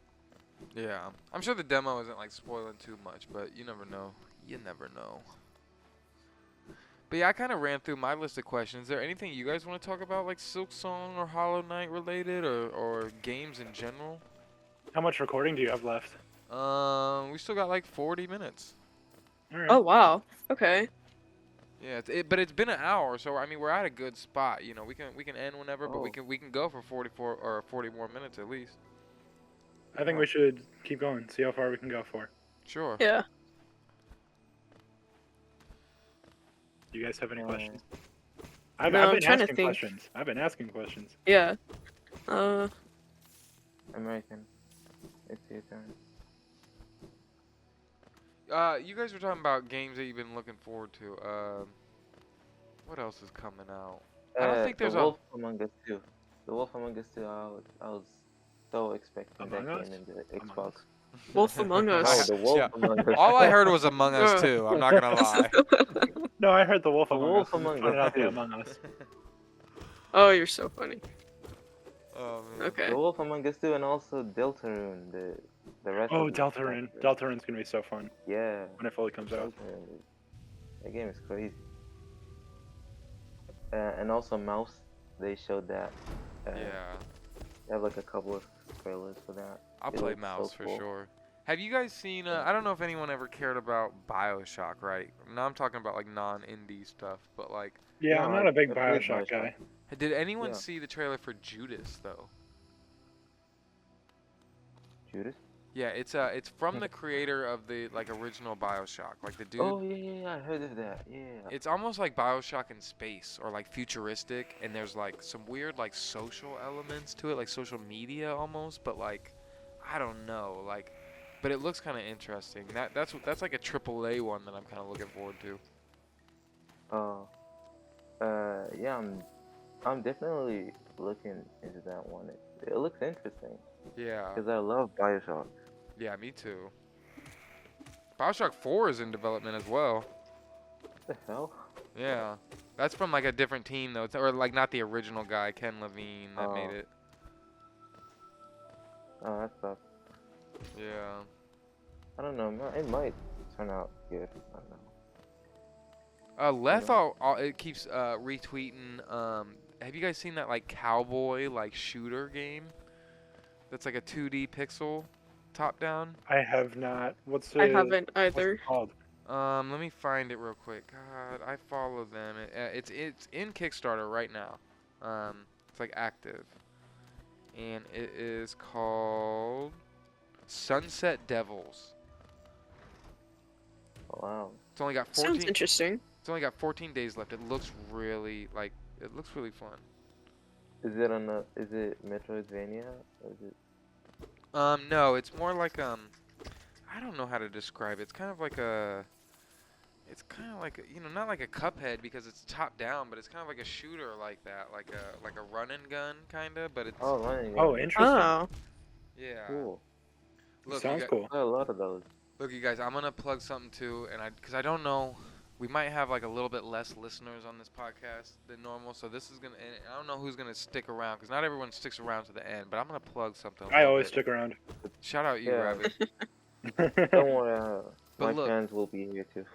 Yeah. I'm sure the demo isn't like spoiling too much, but you never know. You never know. But yeah, I kind of ran through my list of questions. Is there anything you guys want to talk about, like Silksong or Hollow Knight related, or games in general? How much recording do you have left? We still got like 40 minutes. All right. Oh wow. Okay. Yeah, but it's been an hour, so I mean we're at a good spot. You know, we can end whenever, but we Oh. can go for 44 or 40 more minutes at least. I think we should keep going. See how far we can go for. Sure. Yeah. Do you guys have any Uh, questions? I've No, I'm been trying to asking think. questions. I've been asking questions. Yeah. American. It's your turn. You guys were talking about games that you've been looking forward to. What else is coming out? I don't think there's The a- Wolf Among Us 2. The Wolf Among Us 2, I was so expecting Among that Us? game in the Among Xbox. Us? Wolf Among Oh, Us. the Wolf Yeah. Among Us. All I heard was Among Us too. I'm not gonna lie. No, I heard the Wolf The Among Wolf Us. and Among pointed Us out the too. Among Us. Oh, you're so funny. Oh man. Okay. The Wolf Among Us 2 and also Deltarune, the rest Oh, of the Deltarune. characters. Deltarune's gonna be so fun Yeah. when it fully comes out. Deltarune. That game is crazy. And also Mouse, they showed that. Yeah. They have like a couple of trailers for that. I'll It play looks so Mouse for cool. sure. Have you guys seen? I don't know if anyone ever cared about BioShock, right? Now I'm talking about like non-indie stuff, but like, Yeah, No, I'm not a big I played Bioshock guy. did anyone Yeah. see the trailer for Judas though? Judas? Yeah, it's from the creator of the like original BioShock, like the dude. Oh yeah, I heard of that. Yeah. It's almost like BioShock in space or like futuristic, and there's like some weird like social elements to it, like social media almost, but like I don't know, like, but it looks kind of interesting. That's like a AAA one that I'm kind of looking forward to. Oh. Yeah, I'm definitely looking into that one. It looks interesting Yeah, because I love Bioshock. yeah, me too. BioShock 4 is in development as well. What the hell? Yeah, that's from like a different team though, or like not the original guy, Ken Levine, that made Oh. it. Oh, that sucks. Yeah. I don't know. It might turn out good. I don't know. Leth, it keeps retweeting. Have you guys seen that like cowboy like shooter game? That's like a 2D pixel, top down. I have not. What's I it? haven't What's either. it called? Let me find it real quick. God, I follow them. It's in Kickstarter right now. It's like active, and it is called Sunset Devils. Oh, wow. It's only got Sounds 14. interesting. It's only got 14 days left. It looks really like it looks really fun. Is it Metroidvania? Or is it? No, it's more like I don't know how to describe it. It's kind of like you know, not like a Cuphead because it's top down, but it's kind of like a shooter like that, like a run and gun kind of, but it's Oh, running. Oh, game. interesting. Oh. yeah. Cool. Look, Sounds cool. I got a lot of those. Look, you guys, I'm gonna plug something too, because I don't know, we might have like a little bit less listeners on this podcast than normal, so this is gonna, and I don't know who's gonna stick around, because not everyone sticks around to the end, but I'm gonna plug something. I always stick around. Shout out you, Yeah. Rabbit. Don't worry. But My look- fans will be here too.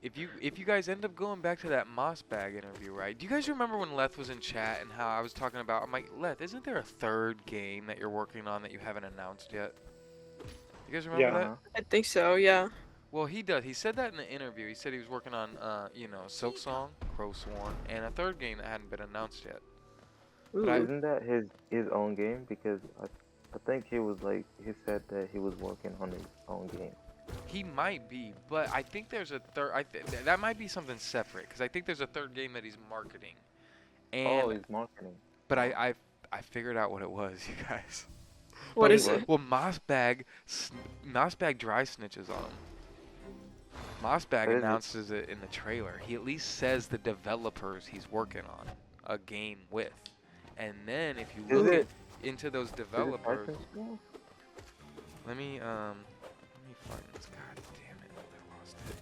If you guys end up going back to that Moss Bag interview, right? Do you guys remember when Leth was in chat and how I was talking about? I'm like, Leth, isn't there a third game that you're working on that you haven't announced yet? You guys remember Yeah. that? Uh-huh. I think so, yeah. Well, he does. He said that in the interview. He said he was working on, you know, Silksong, Crow Sworn, and a third game that hadn't been announced yet. But Ooh. Isn't that his own game? Because I think he he said that he was working on his own game. He might be, but I think there's a third. That might be something separate, because I think there's a third game that he's marketing. And Oh, he's marketing. but I figured out what it was, you guys. What Wait, is what? it? Well, Mossbag dry snitches on him. Mossbag What is it? announces it in the trailer. He at least says the developers he's working on a game with, and then if you Is look it- into those Is it developers, Titan School? let me find this. God damn it, I lost it.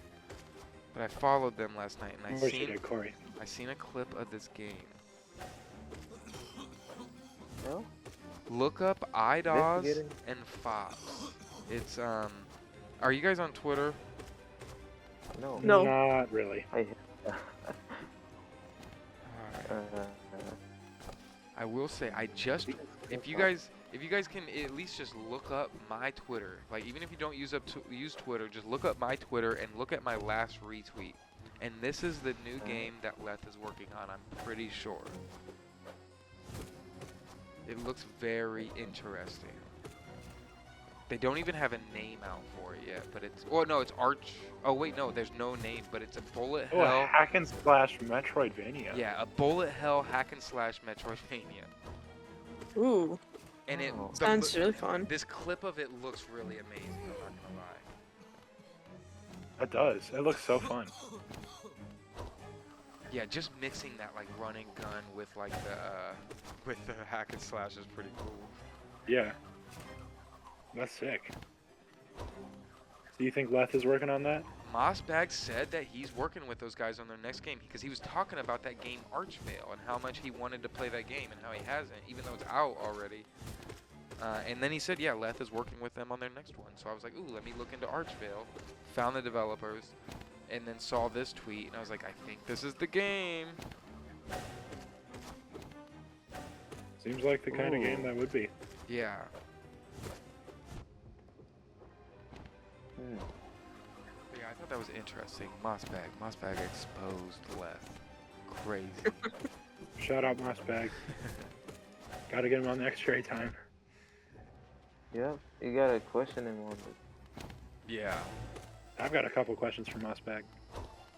But I followed them last night, and Where's it, Corey? I seen a clip of this game. No? Look up IDOS Investigating? and Fops. It's Are you guys on Twitter? No. No. Not really. I Alright. I will say if you guys can at least just look up my Twitter, like even if you don't use Twitter, just look up my Twitter and look at my last retweet. And this is the new game that Leth is working on, I'm pretty sure. It looks very interesting. They don't even have a name out for it yet, but it's it's Arch. Oh wait, no, there's no name, but it's a bullet Oh, a hell. hack and slash Metroidvania. Yeah, a bullet hell hack and slash Metroidvania. Ooh. And it Oh. Sounds really fun. this clip of it looks really amazing. I'm not gonna lie. It does. It looks so fun. Yeah, just mixing that like running gun with like the hack and slash is pretty cool. Yeah. That's sick. Do you think Leth is working on that? Mossbag said that he's working with those guys on their next game because he was talking about that game Archvale and how much he wanted to play that game and how he hasn't, even though it's out already. And then he said, yeah, Leth is working with them on their next one. So I was like, ooh, let me look into Archvale. Found the developers, and then saw this tweet, and I was like, I think this is the game. Seems like the kind of game Ooh. that would be. Yeah. Yeah, I thought that was interesting. Mossbag exposed left. Crazy. Shout out Mossbag. Gotta get him on the X-ray time. Yep, you gotta question him on it. Yeah. I've got a couple questions for Mossbag.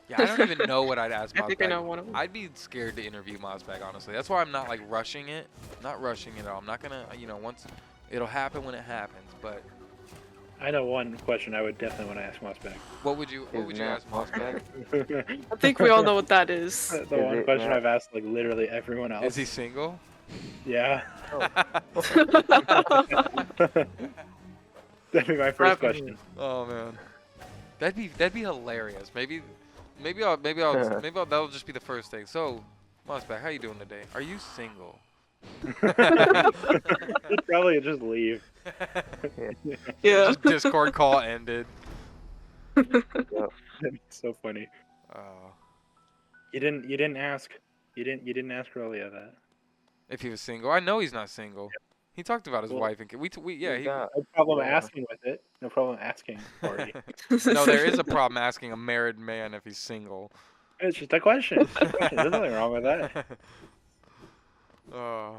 Yeah, I don't even know what I'd ask I think I know Mossbag. one of them. I'd be scared to interview Mossbag, honestly. That's why I'm not like rushing it. Not rushing it at all. I'm not gonna, once it'll happen when it happens. But I know one question I would definitely want to ask Mossbag. what would you ask Mossbag? I think we all know what that is. The one question I've asked like literally everyone else. Is he single? Yeah. Oh. That'd be my first question. Oh man, that'd be hilarious. Maybe that'll just be the first thing. So, Mossbag, how you doing today? Are you single? He'd probably just leave. Yeah. Just Discord call ended. Yep. That'd be so funny. Oh. You didn't ask Rolia that. If he was single, I know he's not single. He talked about his Well, wife and kid. No problem asking with it. No problem asking, Corey. No, there is a problem asking a married man if he's single. It's just a question. There's nothing wrong with that. Oh.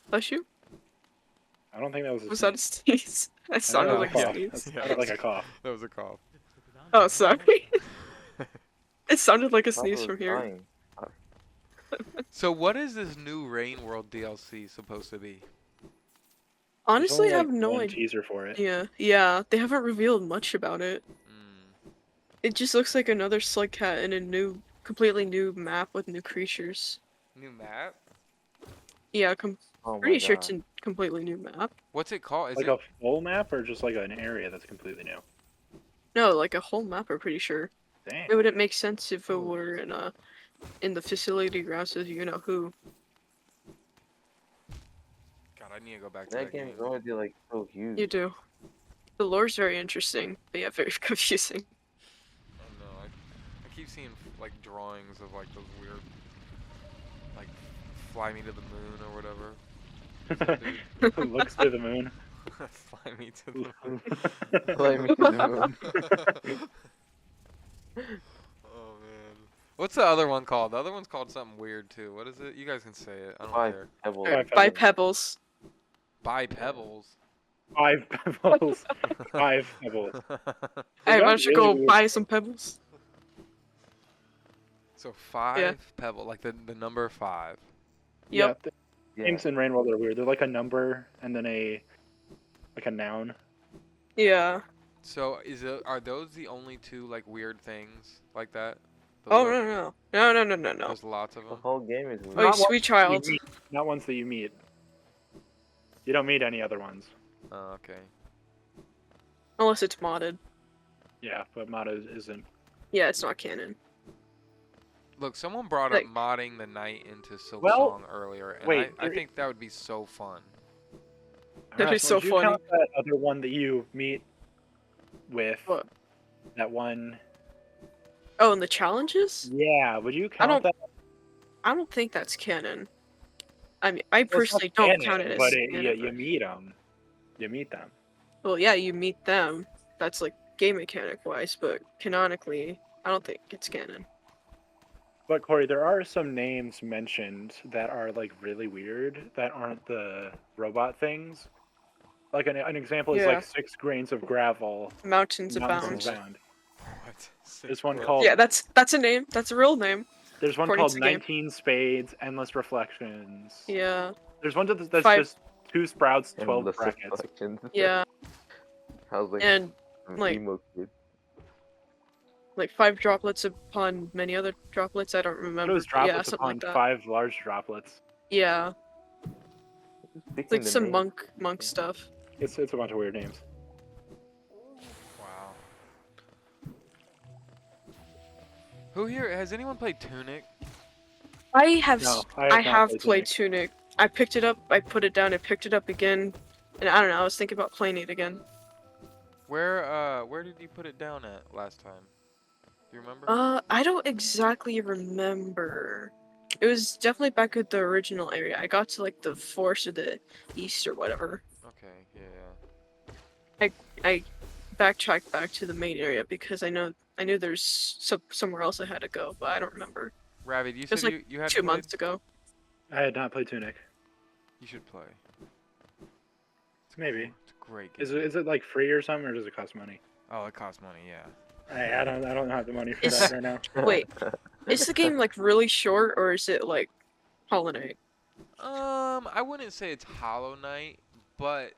Bless you? I don't think that was a Was that a sneeze? That sounded like a cough. sneeze. That sounded like a cough. That was a cough. Oh, sorry. It sounded like a sneeze Pablo's from here. dying. So what is this new Rain World DLC supposed to be? Honestly, I There's have only, like, no one idea. teaser for it. Yeah, they haven't revealed much about it. Mm. It just looks like another slug cat in a completely new map with new creatures. New map? Yeah, Oh my pretty sure it's God. a completely new map. What's it called? Is Like it a full map or just like an area that's completely new? No, like a whole map, I'm pretty sure. Dang. It wouldn't make sense if it were in the facility grounds of you know who. God, I need to go back to That that game game. is already like so huge. You do. The lore's very interesting, but yeah, very confusing. I don't know. I keep seeing like drawings of like those weird, like fly me to the moon or whatever. Looks to the moon. Fly me to the moon. Fly me to the moon. Oh man. What's the other one called? The other one's called something weird too. What is it? You guys can say it. I don't Five care. pebbles. Five By pebbles. Pebbles. Buy Pebbles. 5 pebbles. 5 pebbles. Hey, why got don't you really go weird buy stuff. some pebbles? So 5 pebble, like the number 5. Yeah, Yep. the Yeah. names in Rain World are weird. They're like a number and then a noun. Yeah. So are those the only two like weird things like that? Oh Those no. There's lots of The them. whole game is weird. Oh, you Not sweet child. Not ones that you meet. You don't meet any other ones. Oh, okay. Unless it's modded. Yeah, but Mata isn't. Yeah, it's not canon. Look, someone brought Like- up modding the night into Silksong Well, earlier, and wait, I think that would be so fun. That'd be Alright, so would you funny. count that other one that you meet with? What? That one. Oh, and the challenges? Yeah, would you I count don't- that? I don't think that's canon. I mean, I Well, it's not personally don't canon, count it as but canon. you meet them. You meet them. Well, yeah, you meet them. That's like game mechanic wise, but canonically, I don't think it's canon. But Corey, there are some names mentioned that are like really weird that aren't the robot things. Like an example is Yeah. like 6 grains of gravel. Mountains Mountains Abound. Abound. What? There's one What? called. Yeah, that's a name. That's a real name. There's one according called to the game. 19 Spades, Endless Reflections. Yeah. There's one that's 5 just 2 sprouts, 12 Endless brackets. reflections. Yeah. I was like, And an like- emo kid. like 5 droplets upon many other droplets. I don't It remember. was but yeah, droplets something upon like that. 5 large droplets. Yeah. It's Picking like the some name. monk stuff. It's a bunch of weird names. Wow. Who here has anyone played Tunic? I have No, I not have played played Tunic. Tunic. I picked it up, I put it down, I picked it up again, and I don't know, I was thinking about playing it again. Where did you put it down at last time? Do you remember? I don't exactly remember. It was definitely back at the original area. I got to like the forest of the east or whatever. Okay, yeah. I backtracked back to the main area because I knew there's somewhere else I had to go, but I don't remember. Rabbit, you It was said like you had 2 played? months ago. I had not played Tunic. You should play. Maybe. It's a great game. Is it like free or something, or does it cost money? Oh, it costs money, yeah. I don't have the money for Is- that right now. Wait, is the game like really short or is it like Hollow Knight? I wouldn't say it's Hollow Knight, but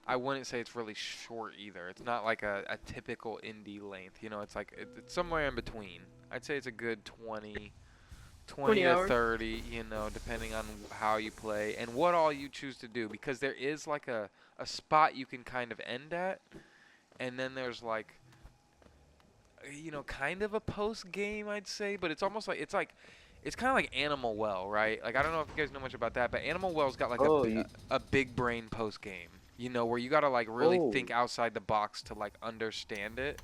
I wouldn't say it's really short either. It's not like a typical indie length. You know, it's like it's somewhere in between. I'd say it's a good 20 to hours. 30, you know, depending on how you play and what all you choose to do. Because there is like a spot you can kind of end at, and then there's like, you know, kind of a post game, I'd say, but it's almost like it's kind of like Animal Well, right? Like, I don't know if you guys know much about that, but Animal Well's got like a big brain post game, you know, where you gotta like really think outside the box to like understand it.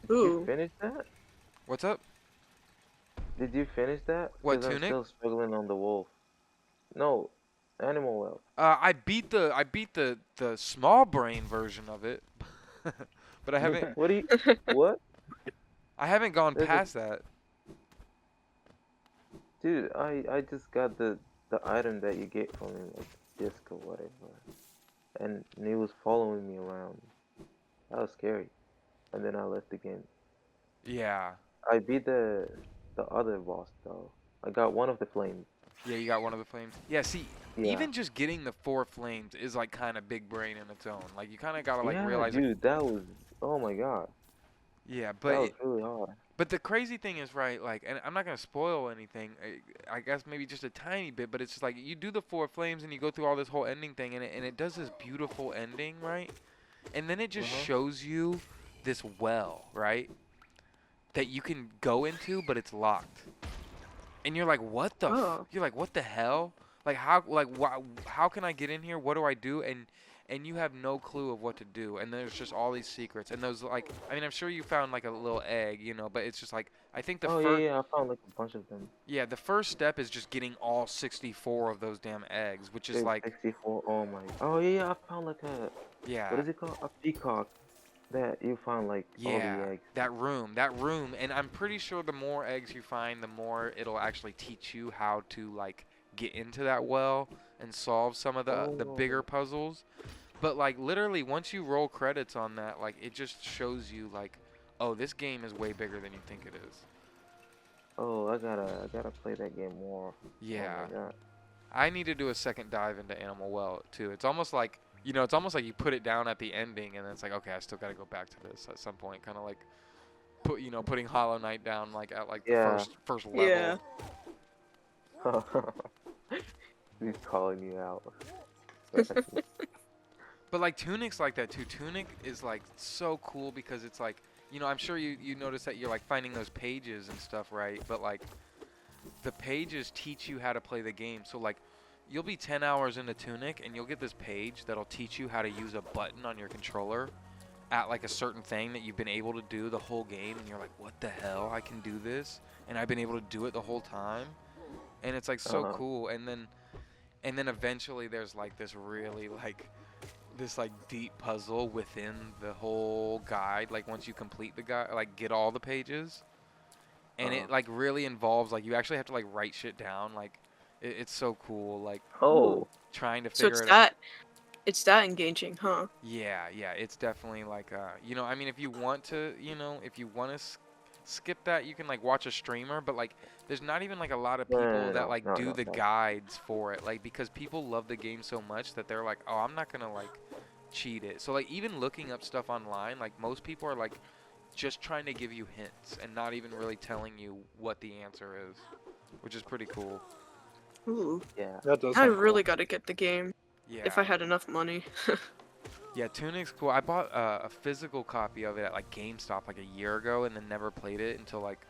Did Ooh. you finish that? What's up? Did you finish that? What, 'Cause I'm Tunic? still struggling on the wolf. No, Animal Well. I beat the small brain version of it, but I haven't What do you? What? I haven't gone There's a- past that. Dude, I just got the item that you get from like disc or whatever, and he was following me around. That was scary. And then I left the game. Yeah. I beat the other boss though. I got one of the flames. Yeah, you got one of the flames. Yeah, see, Yeah. even just getting the 4 flames is like kind of big brain in its own. Like you kind of gotta like Yeah, realize. dude, that was, oh my god, Yeah, that but was really hard. but the crazy thing is, right? Like, and I'm not gonna spoil anything. I guess maybe just a tiny bit, but it's just like you do the 4 flames and you go through all this whole ending thing, and it does this beautiful ending, right? And then it just shows you this well, right? That you can go into, but it's locked. And you're like, what the? Oh. You're like, what the hell? Like how can I get in here? What do I do? And you have no clue of what to do. And there's just all these secrets. And those like, I mean, I'm sure you found like a little egg, you know, but it's just like I think the Oh first. yeah, I found like a bunch of them. Yeah, the first step is just getting all 64 of those damn eggs, which is There's like 64. Oh my. Oh yeah, I found like a, yeah. what is it called? A peacock. That you found like all Yeah, the eggs. that room, and I'm pretty sure the more eggs you find, the more it'll actually teach you how to like get into that well and solve some of the bigger puzzles. But like literally, once you roll credits on that, like it just shows you like, oh, this game is way bigger than you think it is. Oh, I gotta play that game more. Yeah, Oh my god. I need to do a second dive into Animal Well too. It's almost like, you know, it's almost like you put it down at the ending, and then it's like, okay, I still got to go back to this at some point. Kind of like, putting Hollow Knight down like at like the first level. Yeah. He's calling you out. But like Tunic's like that too. Tunic is like so cool because it's like, you know, I'm sure you notice that you're like finding those pages and stuff, right? But like the pages teach you how to play the game. So like you'll be 10 hours into Tunic and you'll get this page that'll teach you how to use a button on your controller at like a certain thing that you've been able to do the whole game, and you're like, what the hell, I can do this, and I've been able to do it the whole time, and it's like so cool. And then eventually there's like this really like this like deep puzzle within the whole guide, like once you complete the guide, like get all the pages, and it like really involves like you actually have to like write shit down, like it's so cool, like trying to figure it out. It's that engaging, huh? Yeah, it's definitely like you know, I mean, if you want to, you know, if you want to skip that, you can like watch a streamer, but like there's not even like a lot of people that like do the guides for it, like because people love the game so much that they're like, oh, I'm not gonna like cheat it. So like even looking up stuff online, like most people are like just trying to give you hints and not even really telling you what the answer is, which is pretty cool. Ooh. Yeah. That does I sound really cool. gotta get the game. Yeah. If I had enough money. Yeah, Tunic's cool. I bought a physical copy of it at like GameStop like a year ago, and then never played it until like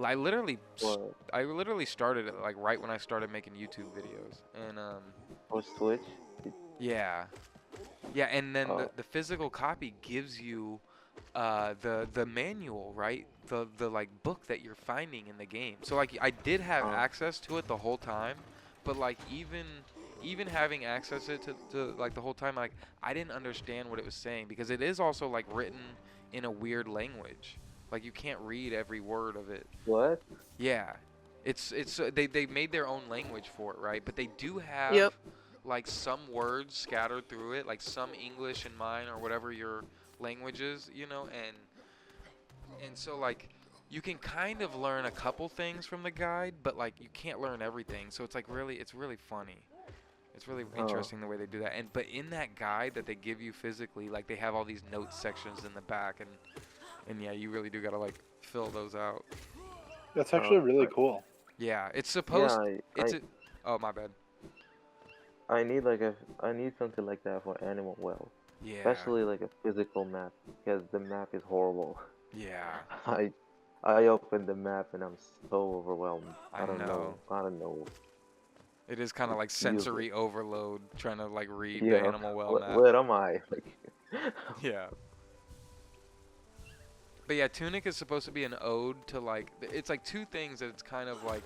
I literally started it like right when I started making YouTube videos, and Or Switch. yeah, and then the physical copy gives you the manual, right? The like book that you're finding in the game. So like I did have access to it the whole time, but like even having access to like the whole time, like I didn't understand what it was saying because it is also like written in a weird language. Like you can't read every word of it. What? Yeah. It's they made their own language for it, right? But they do have Yep. like some words scattered through it, like some English in mine or whatever your language is, you know, and so like you can kind of learn a couple things from the guide, but like you can't learn everything. So it's like it's really funny. It's really interesting the way they do that. But in that guide that they give you physically, like they have all these notes sections in the back, and yeah, you really do gotta like fill those out. That's actually really cool. Yeah, it's supposed. Yeah, Oh, my bad. I need something like that for Animal Well. Yeah. Especially like a physical map, because the map is horrible. Yeah. I opened the map and I'm so overwhelmed. I don't know. I don't know. It is kind of like sensory overload trying to like read the Yeah, Animal Well map. What am I? Like, Yeah. But yeah, Tunic is supposed to be an ode to like it's like two things that it's kind of like,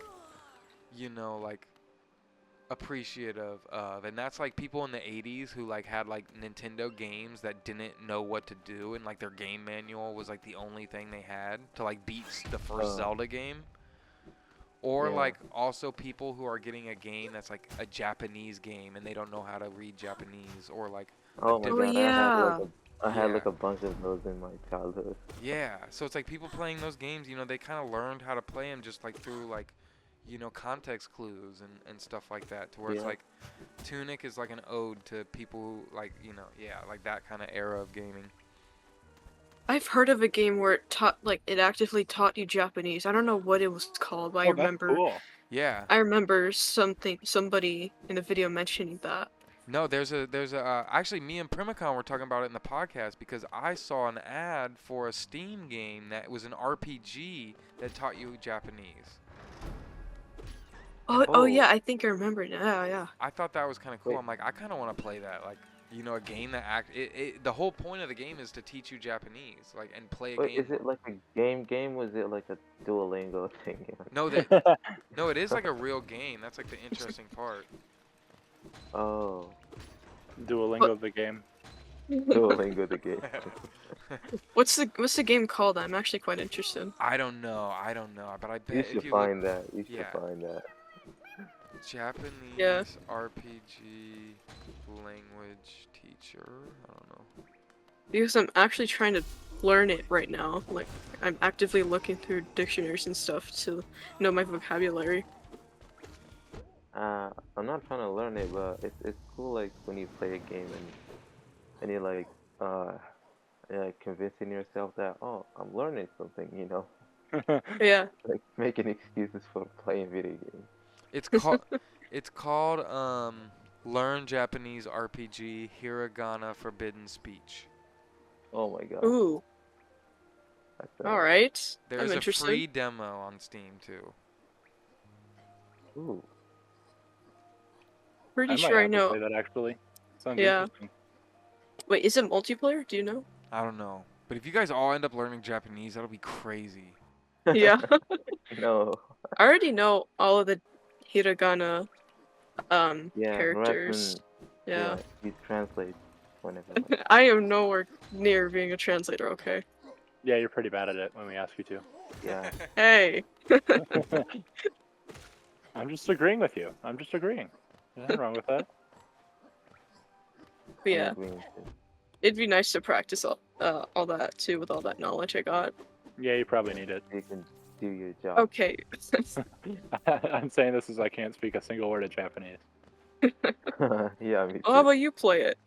you know, like appreciative of, and that's like people in the 80s who like had like Nintendo games that didn't know what to do, and like their game manual was like the only thing they had to like beat the first Zelda game. Or like also people who are getting a game that's like a Japanese game and they don't know how to read Japanese, or like oh my god, yeah. I had like a bunch of those in my childhood. Yeah, so it's like people playing those games, you know, they kind of learned how to play them just like through like, you know, context clues and stuff like that, to where it's like Tunic is like an ode to people who like, you know, like that kind of era of gaming. I've heard of a game where it actively taught you Japanese. I don't know what it was called, but I remember. That's cool. Yeah. I remember somebody in the video mentioning that. No, there's actually me and Primicon were talking about it in the podcast because I saw an ad for a Steam game that was an RPG that taught you Japanese. Oh yeah, I think I remember now. Yeah. I thought that was kind of cool. Wait. I'm like, I kind of want to play that. Like, you know, a game that the whole point of the game is to teach you Japanese, like, and play a Wait, game. is it like a game? Was it like a Duolingo thing? No, no, it is like a real game. That's like the interesting part. Oh, Duolingo the game. Duolingo the game. What's the game called? I'm actually quite interested. I don't know, but I bet You if should you find look, that. You should find that. Japanese RPG language teacher. I don't know. Because I'm actually trying to learn it right now. Like, I'm actively looking through dictionaries and stuff to know my vocabulary. I'm not trying to learn it, but it's cool. Like when you play a game and you're like convincing yourself that I'm learning something. You know. Yeah. Like making excuses for playing video games. It's called Learn Japanese RPG Hiragana Forbidden Speech. Oh my god. Ooh. All right. There's I'm a interested. free demo on Steam too. Ooh. Pretty I sure I might have to know. play that actually. Sounds Yeah. interesting. Wait, is it multiplayer? Do you know? I don't know, but if you guys all end up learning Japanese, that'll be crazy. Yeah. No. I already know all of the hiragana Yeah, characters. Yeah. he translates whenever. I am nowhere near being a translator, okay? Yeah, you're pretty bad at it when we ask you to. Yeah. Hey. I'm just agreeing with you. I'm just agreeing. There's nothing wrong with that. But yeah, I'm agreeing too. it'd be nice to practice all that too with all that knowledge I got. Yeah, you probably need it. You can do your job. Okay. I'm saying this as I can't speak a single word of Japanese. Yeah, me too. Well, how about you play it?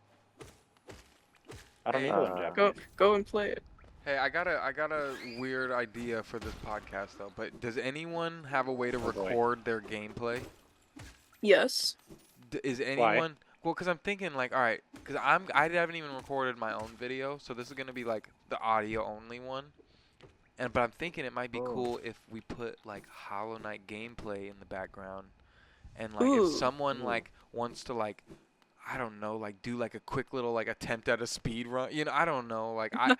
I don't need to learn Go- Japanese. Go and play it. Hey, I got a weird idea for this podcast though. But does anyone have a way to Oh, boy. record their gameplay? Yes. Is anyone? Well, because I'm thinking like, all right, because I haven't even recorded my own video, so this is gonna be like the audio only one. But I'm thinking it might be cool if we put like Hollow Knight gameplay in the background, and like if someone like wants to like, I don't know, like do like a quick little like attempt at a speed run, you know, I don't know, like I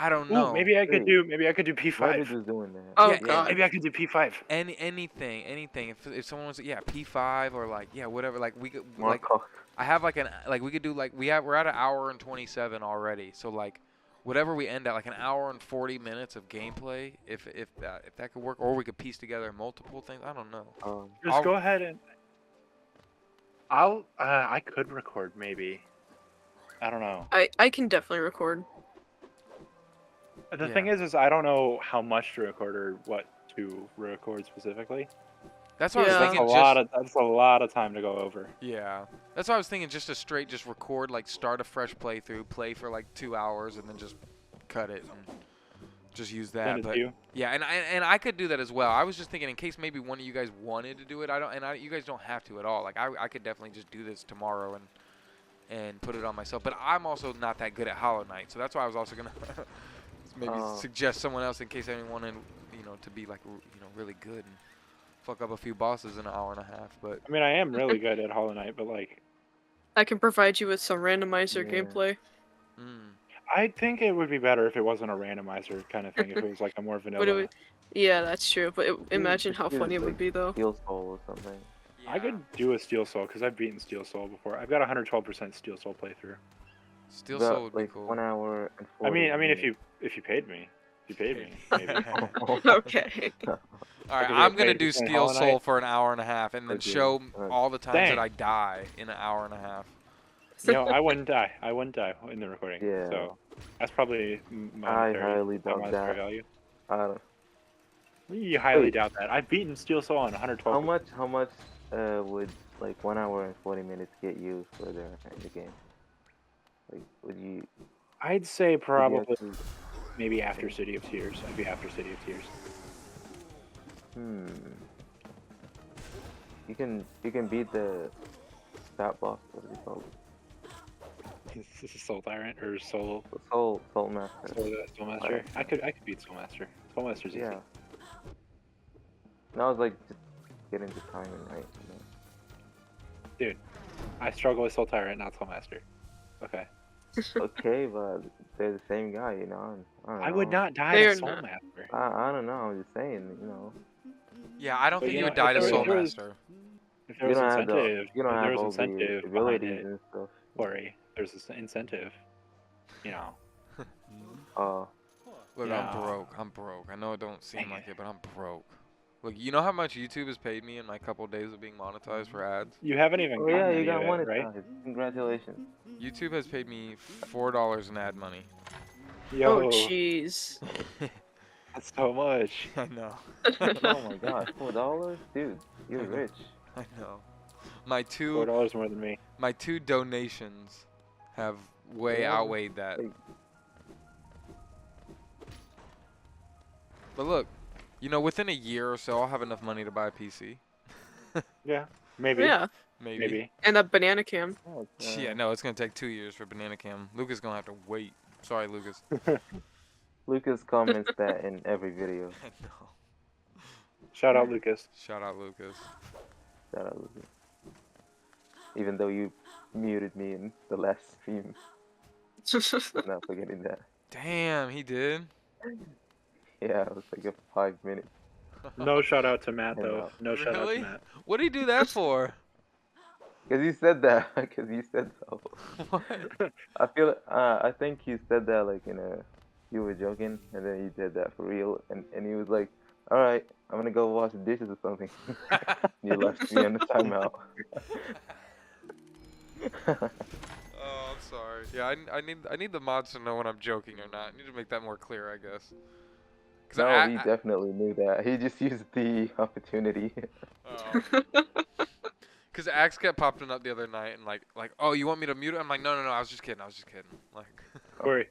I don't Ooh, know. maybe I could Wait. do P5. Rabbit was doing that. Oh Yeah, god. Maybe I could do P5. anything. If someone wants to, yeah, P5 or like, yeah, whatever. Like we could like Marco. I have like we could do like we're at an hour and 27 already. So like whatever we end at, like an hour and 40 minutes of gameplay, if that could work, or we could piece together multiple things. I don't know. Just go ahead and I could record maybe. I don't know. I can definitely record. The Yeah. thing is I don't know how much to record or what to record specifically. That's what I Yeah. was That's thinking. that's a lot of time to go over. Yeah, that's what I was thinking. Just record, like start a fresh playthrough, play for like 2 hours, and then just cut it and just use that. Send it But to you. yeah, and I could do that as well. I was just thinking in case maybe one of you guys wanted to do it. You guys don't have to at all. Like I could definitely just do this tomorrow and put it on myself. But I'm also not that good at Hollow Knight, so that's why I was also gonna maybe suggest someone else in case anyone wanted, to be like really good and fuck up a few bosses in an hour and a half. But I mean, I am really good at Hollow Knight, but like, I can provide you with some randomizer Yeah. gameplay. I think it would be better if it wasn't a randomizer kind of thing. If it was like a more vanilla. Yeah, that's true. But imagine Just how use, funny it would like, be though. Steel Soul or something. I could do a Steel Soul because I've beaten Steel Soul before. I've got 112% Steel Soul playthrough. Steel About, Soul would like be cool. 1 hour and 40 I mean, minutes. if you paid me, maybe. Okay. All right, Like, if I'm you're gonna paid do to play Steel Hollow Soul Knight- for an hour and a half, and then Okay, show alright. all the times Dang. that I die in an hour and a half. I wouldn't die. I wouldn't die in the recording. Yeah. So that's probably I highly doubt monetary that. value. I don't. You highly Wait. doubt that. I've beaten Steel Soul on 112. How much would like 1 hour and 40 minutes get you for the game? Like, would you? I'd say would you probably actually- maybe after City of Tears. I'd be after City of Tears. You can beat the that boss. What is it called? This is Soul Tyrant or Soul Soul Master. Soul Master. I could beat Soul Master. Soul Master's easy. Yeah. No, I was like just getting the timing right. Dude, I struggle with Soul Tyrant, not Soul Master. Okay. Okay, but they're the same guy, you know. I don't know. I would not die They to are Soul not. Master. I don't know. I'm just saying, you know. Yeah, I don't But think you you know, would die to if there Soul was- Master. If there You was don't have incentive, you don't if there have was all the incentive behind abilities it, and stuff. Corey, there's this incentive. You know. Look, Yeah. I'm broke. I know it don't seem Dang like it, but I'm broke. Look, you know how much YouTube has paid me in my couple days of being monetized for ads? You haven't even Oh gotten yeah, you any got of it, monetized. right? Congratulations. YouTube has paid me $4 in ad money. Yo, Oh jeez. that's so much. I know. Oh my god, $4, dude, you're rich. I know. My $4 more than me. my two donations have way Yeah, outweighed that. like- But look, within a year or so, I'll have enough money to buy a PC. Yeah, maybe. Yeah. Maybe. And a banana cam. Oh, Yeah, no, it's gonna take 2 years for Banana Cam. Lucas gonna have to wait. Sorry, Lucas. Lucas comments that in every video. I know. Shout out Lucas. Shout out, Lucas. Shout out, Lucas. Even though you muted me in the last stream, I'm not forgetting that. Damn, he did. Yeah, it was like a 5 minute. No shout out to Matt Yeah. though. No shout out Really? to Matt. What did he do that for? Cause you said that. Cause you said so. What? I think you said that like you were joking, and then you did that for real, and he was like, "All right, I'm gonna go wash the dishes or something." You left me on the timeout. Oh, I'm sorry. Yeah, I need the mods to know when I'm joking or not. I need to make that more clear, I guess. No, he definitely knew that. He just used the opportunity. Because Axe kept popping up the other night and like, oh, you want me to mute it? I'm like, no, I was just kidding. Like, Corey,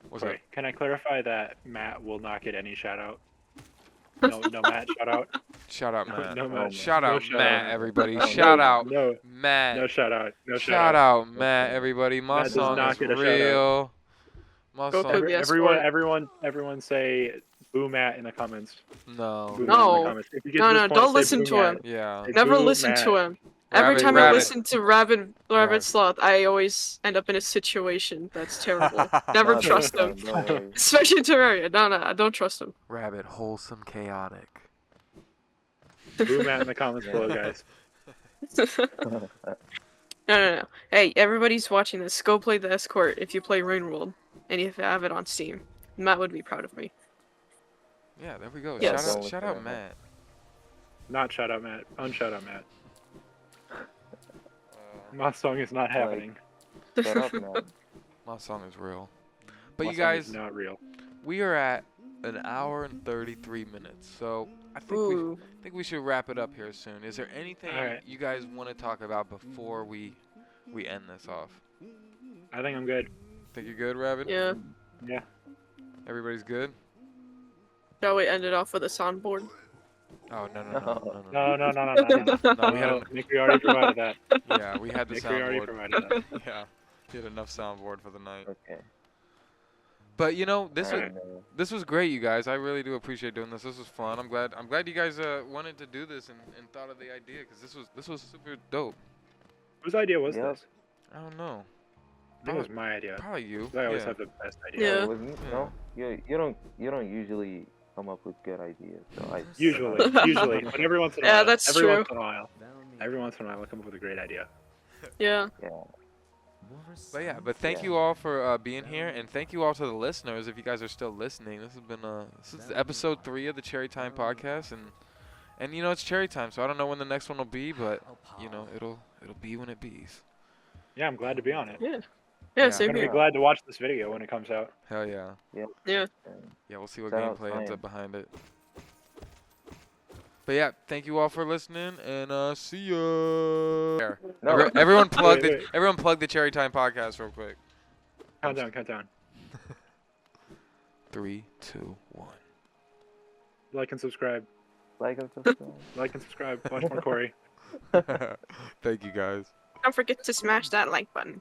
what's up? can I clarify that Matt will not get any shout out? No, Matt shout out. Shout out, Matt. No, Matt. Shout No out, shout Matt, out. everybody. No, Shout out, No, Matt. no shout out. No Shout out, Matt, everybody. My Matt does song not is get a shout out. real. My Go song. Kobe. Yes, Everyone say boo Matt in the comments. No. Boo Matt in No. the comments. If you get No, to this no, point, don't say listen boo to Matt. him. Yeah. Say Never boo listen Matt. to him. Every Rabbit, time I Rabbit. listen to Rabbit Sloth, I always end up in a situation that's terrible. Never No, trust don't him. worry. Especially in Terraria. No, I don't trust him. Rabbit, wholesome, chaotic. Boom Matt in the comments Yeah. below, guys. No. Hey, everybody's watching this. Go play the Escort if you play Rain World. And if you have it on Steam. Matt would be proud of me. Yeah, there we go. Yes. Shout out Matt. Not shout out Matt. Unshout out Matt. My song is not happening. Shut up, man. My song is real. But My you song is guys, not real. we are at an hour and 33 minutes. So I think we should wrap it up here soon. Is there anything Alright. you guys want to talk about before we end this off? I think I'm good. Think you're good, Rabbit? Yeah. Yeah. Everybody's good? Shall we end it off with a soundboard? Oh, no. No, we had a, MIKRY already provided that. yeah, we had the MIKRY already soundboard. provided that. Yeah, we had enough soundboard for the night. Okay. But you know, I this was great, you guys. I really do appreciate doing this. This was fun. I'm glad you guys wanted to do this and thought of the idea, because this was super dope. Whose idea was Yep. this? I don't know. I think it was my idea. Probably you. 'Cause I always Yeah. have the best Yeah. idea. It wasn't, no, you don't usually come up with good ideas. So I Usually, but every once in a Yeah, while. that's every true. Once in a while. Every once in a while, I come up with a great idea. Yeah. Yeah. But thank you all for being here, and thank you all to the listeners. If you guys are still listening, this has been this is episode 3 of the Cherry Time podcast, and you know it's cherry time, so I don't know when the next one will be, but you know it'll be when it bees. Yeah, I'm glad to be on it. Yeah. Yeah. Yeah, same I'm gonna here. be glad to watch this video when it comes out. Hell yeah. Yeah. Yeah, we'll see what Shout out gameplay ends Ryan. up behind it. But yeah, thank you all for listening, and see ya. No. Everyone plug Wait. everyone plug the Cherry Time podcast real quick. Countdown. 3, 2, 1. Like and subscribe. Like and subscribe. Like and subscribe. Watch more Corey. Thank you guys. Don't forget to smash that like button.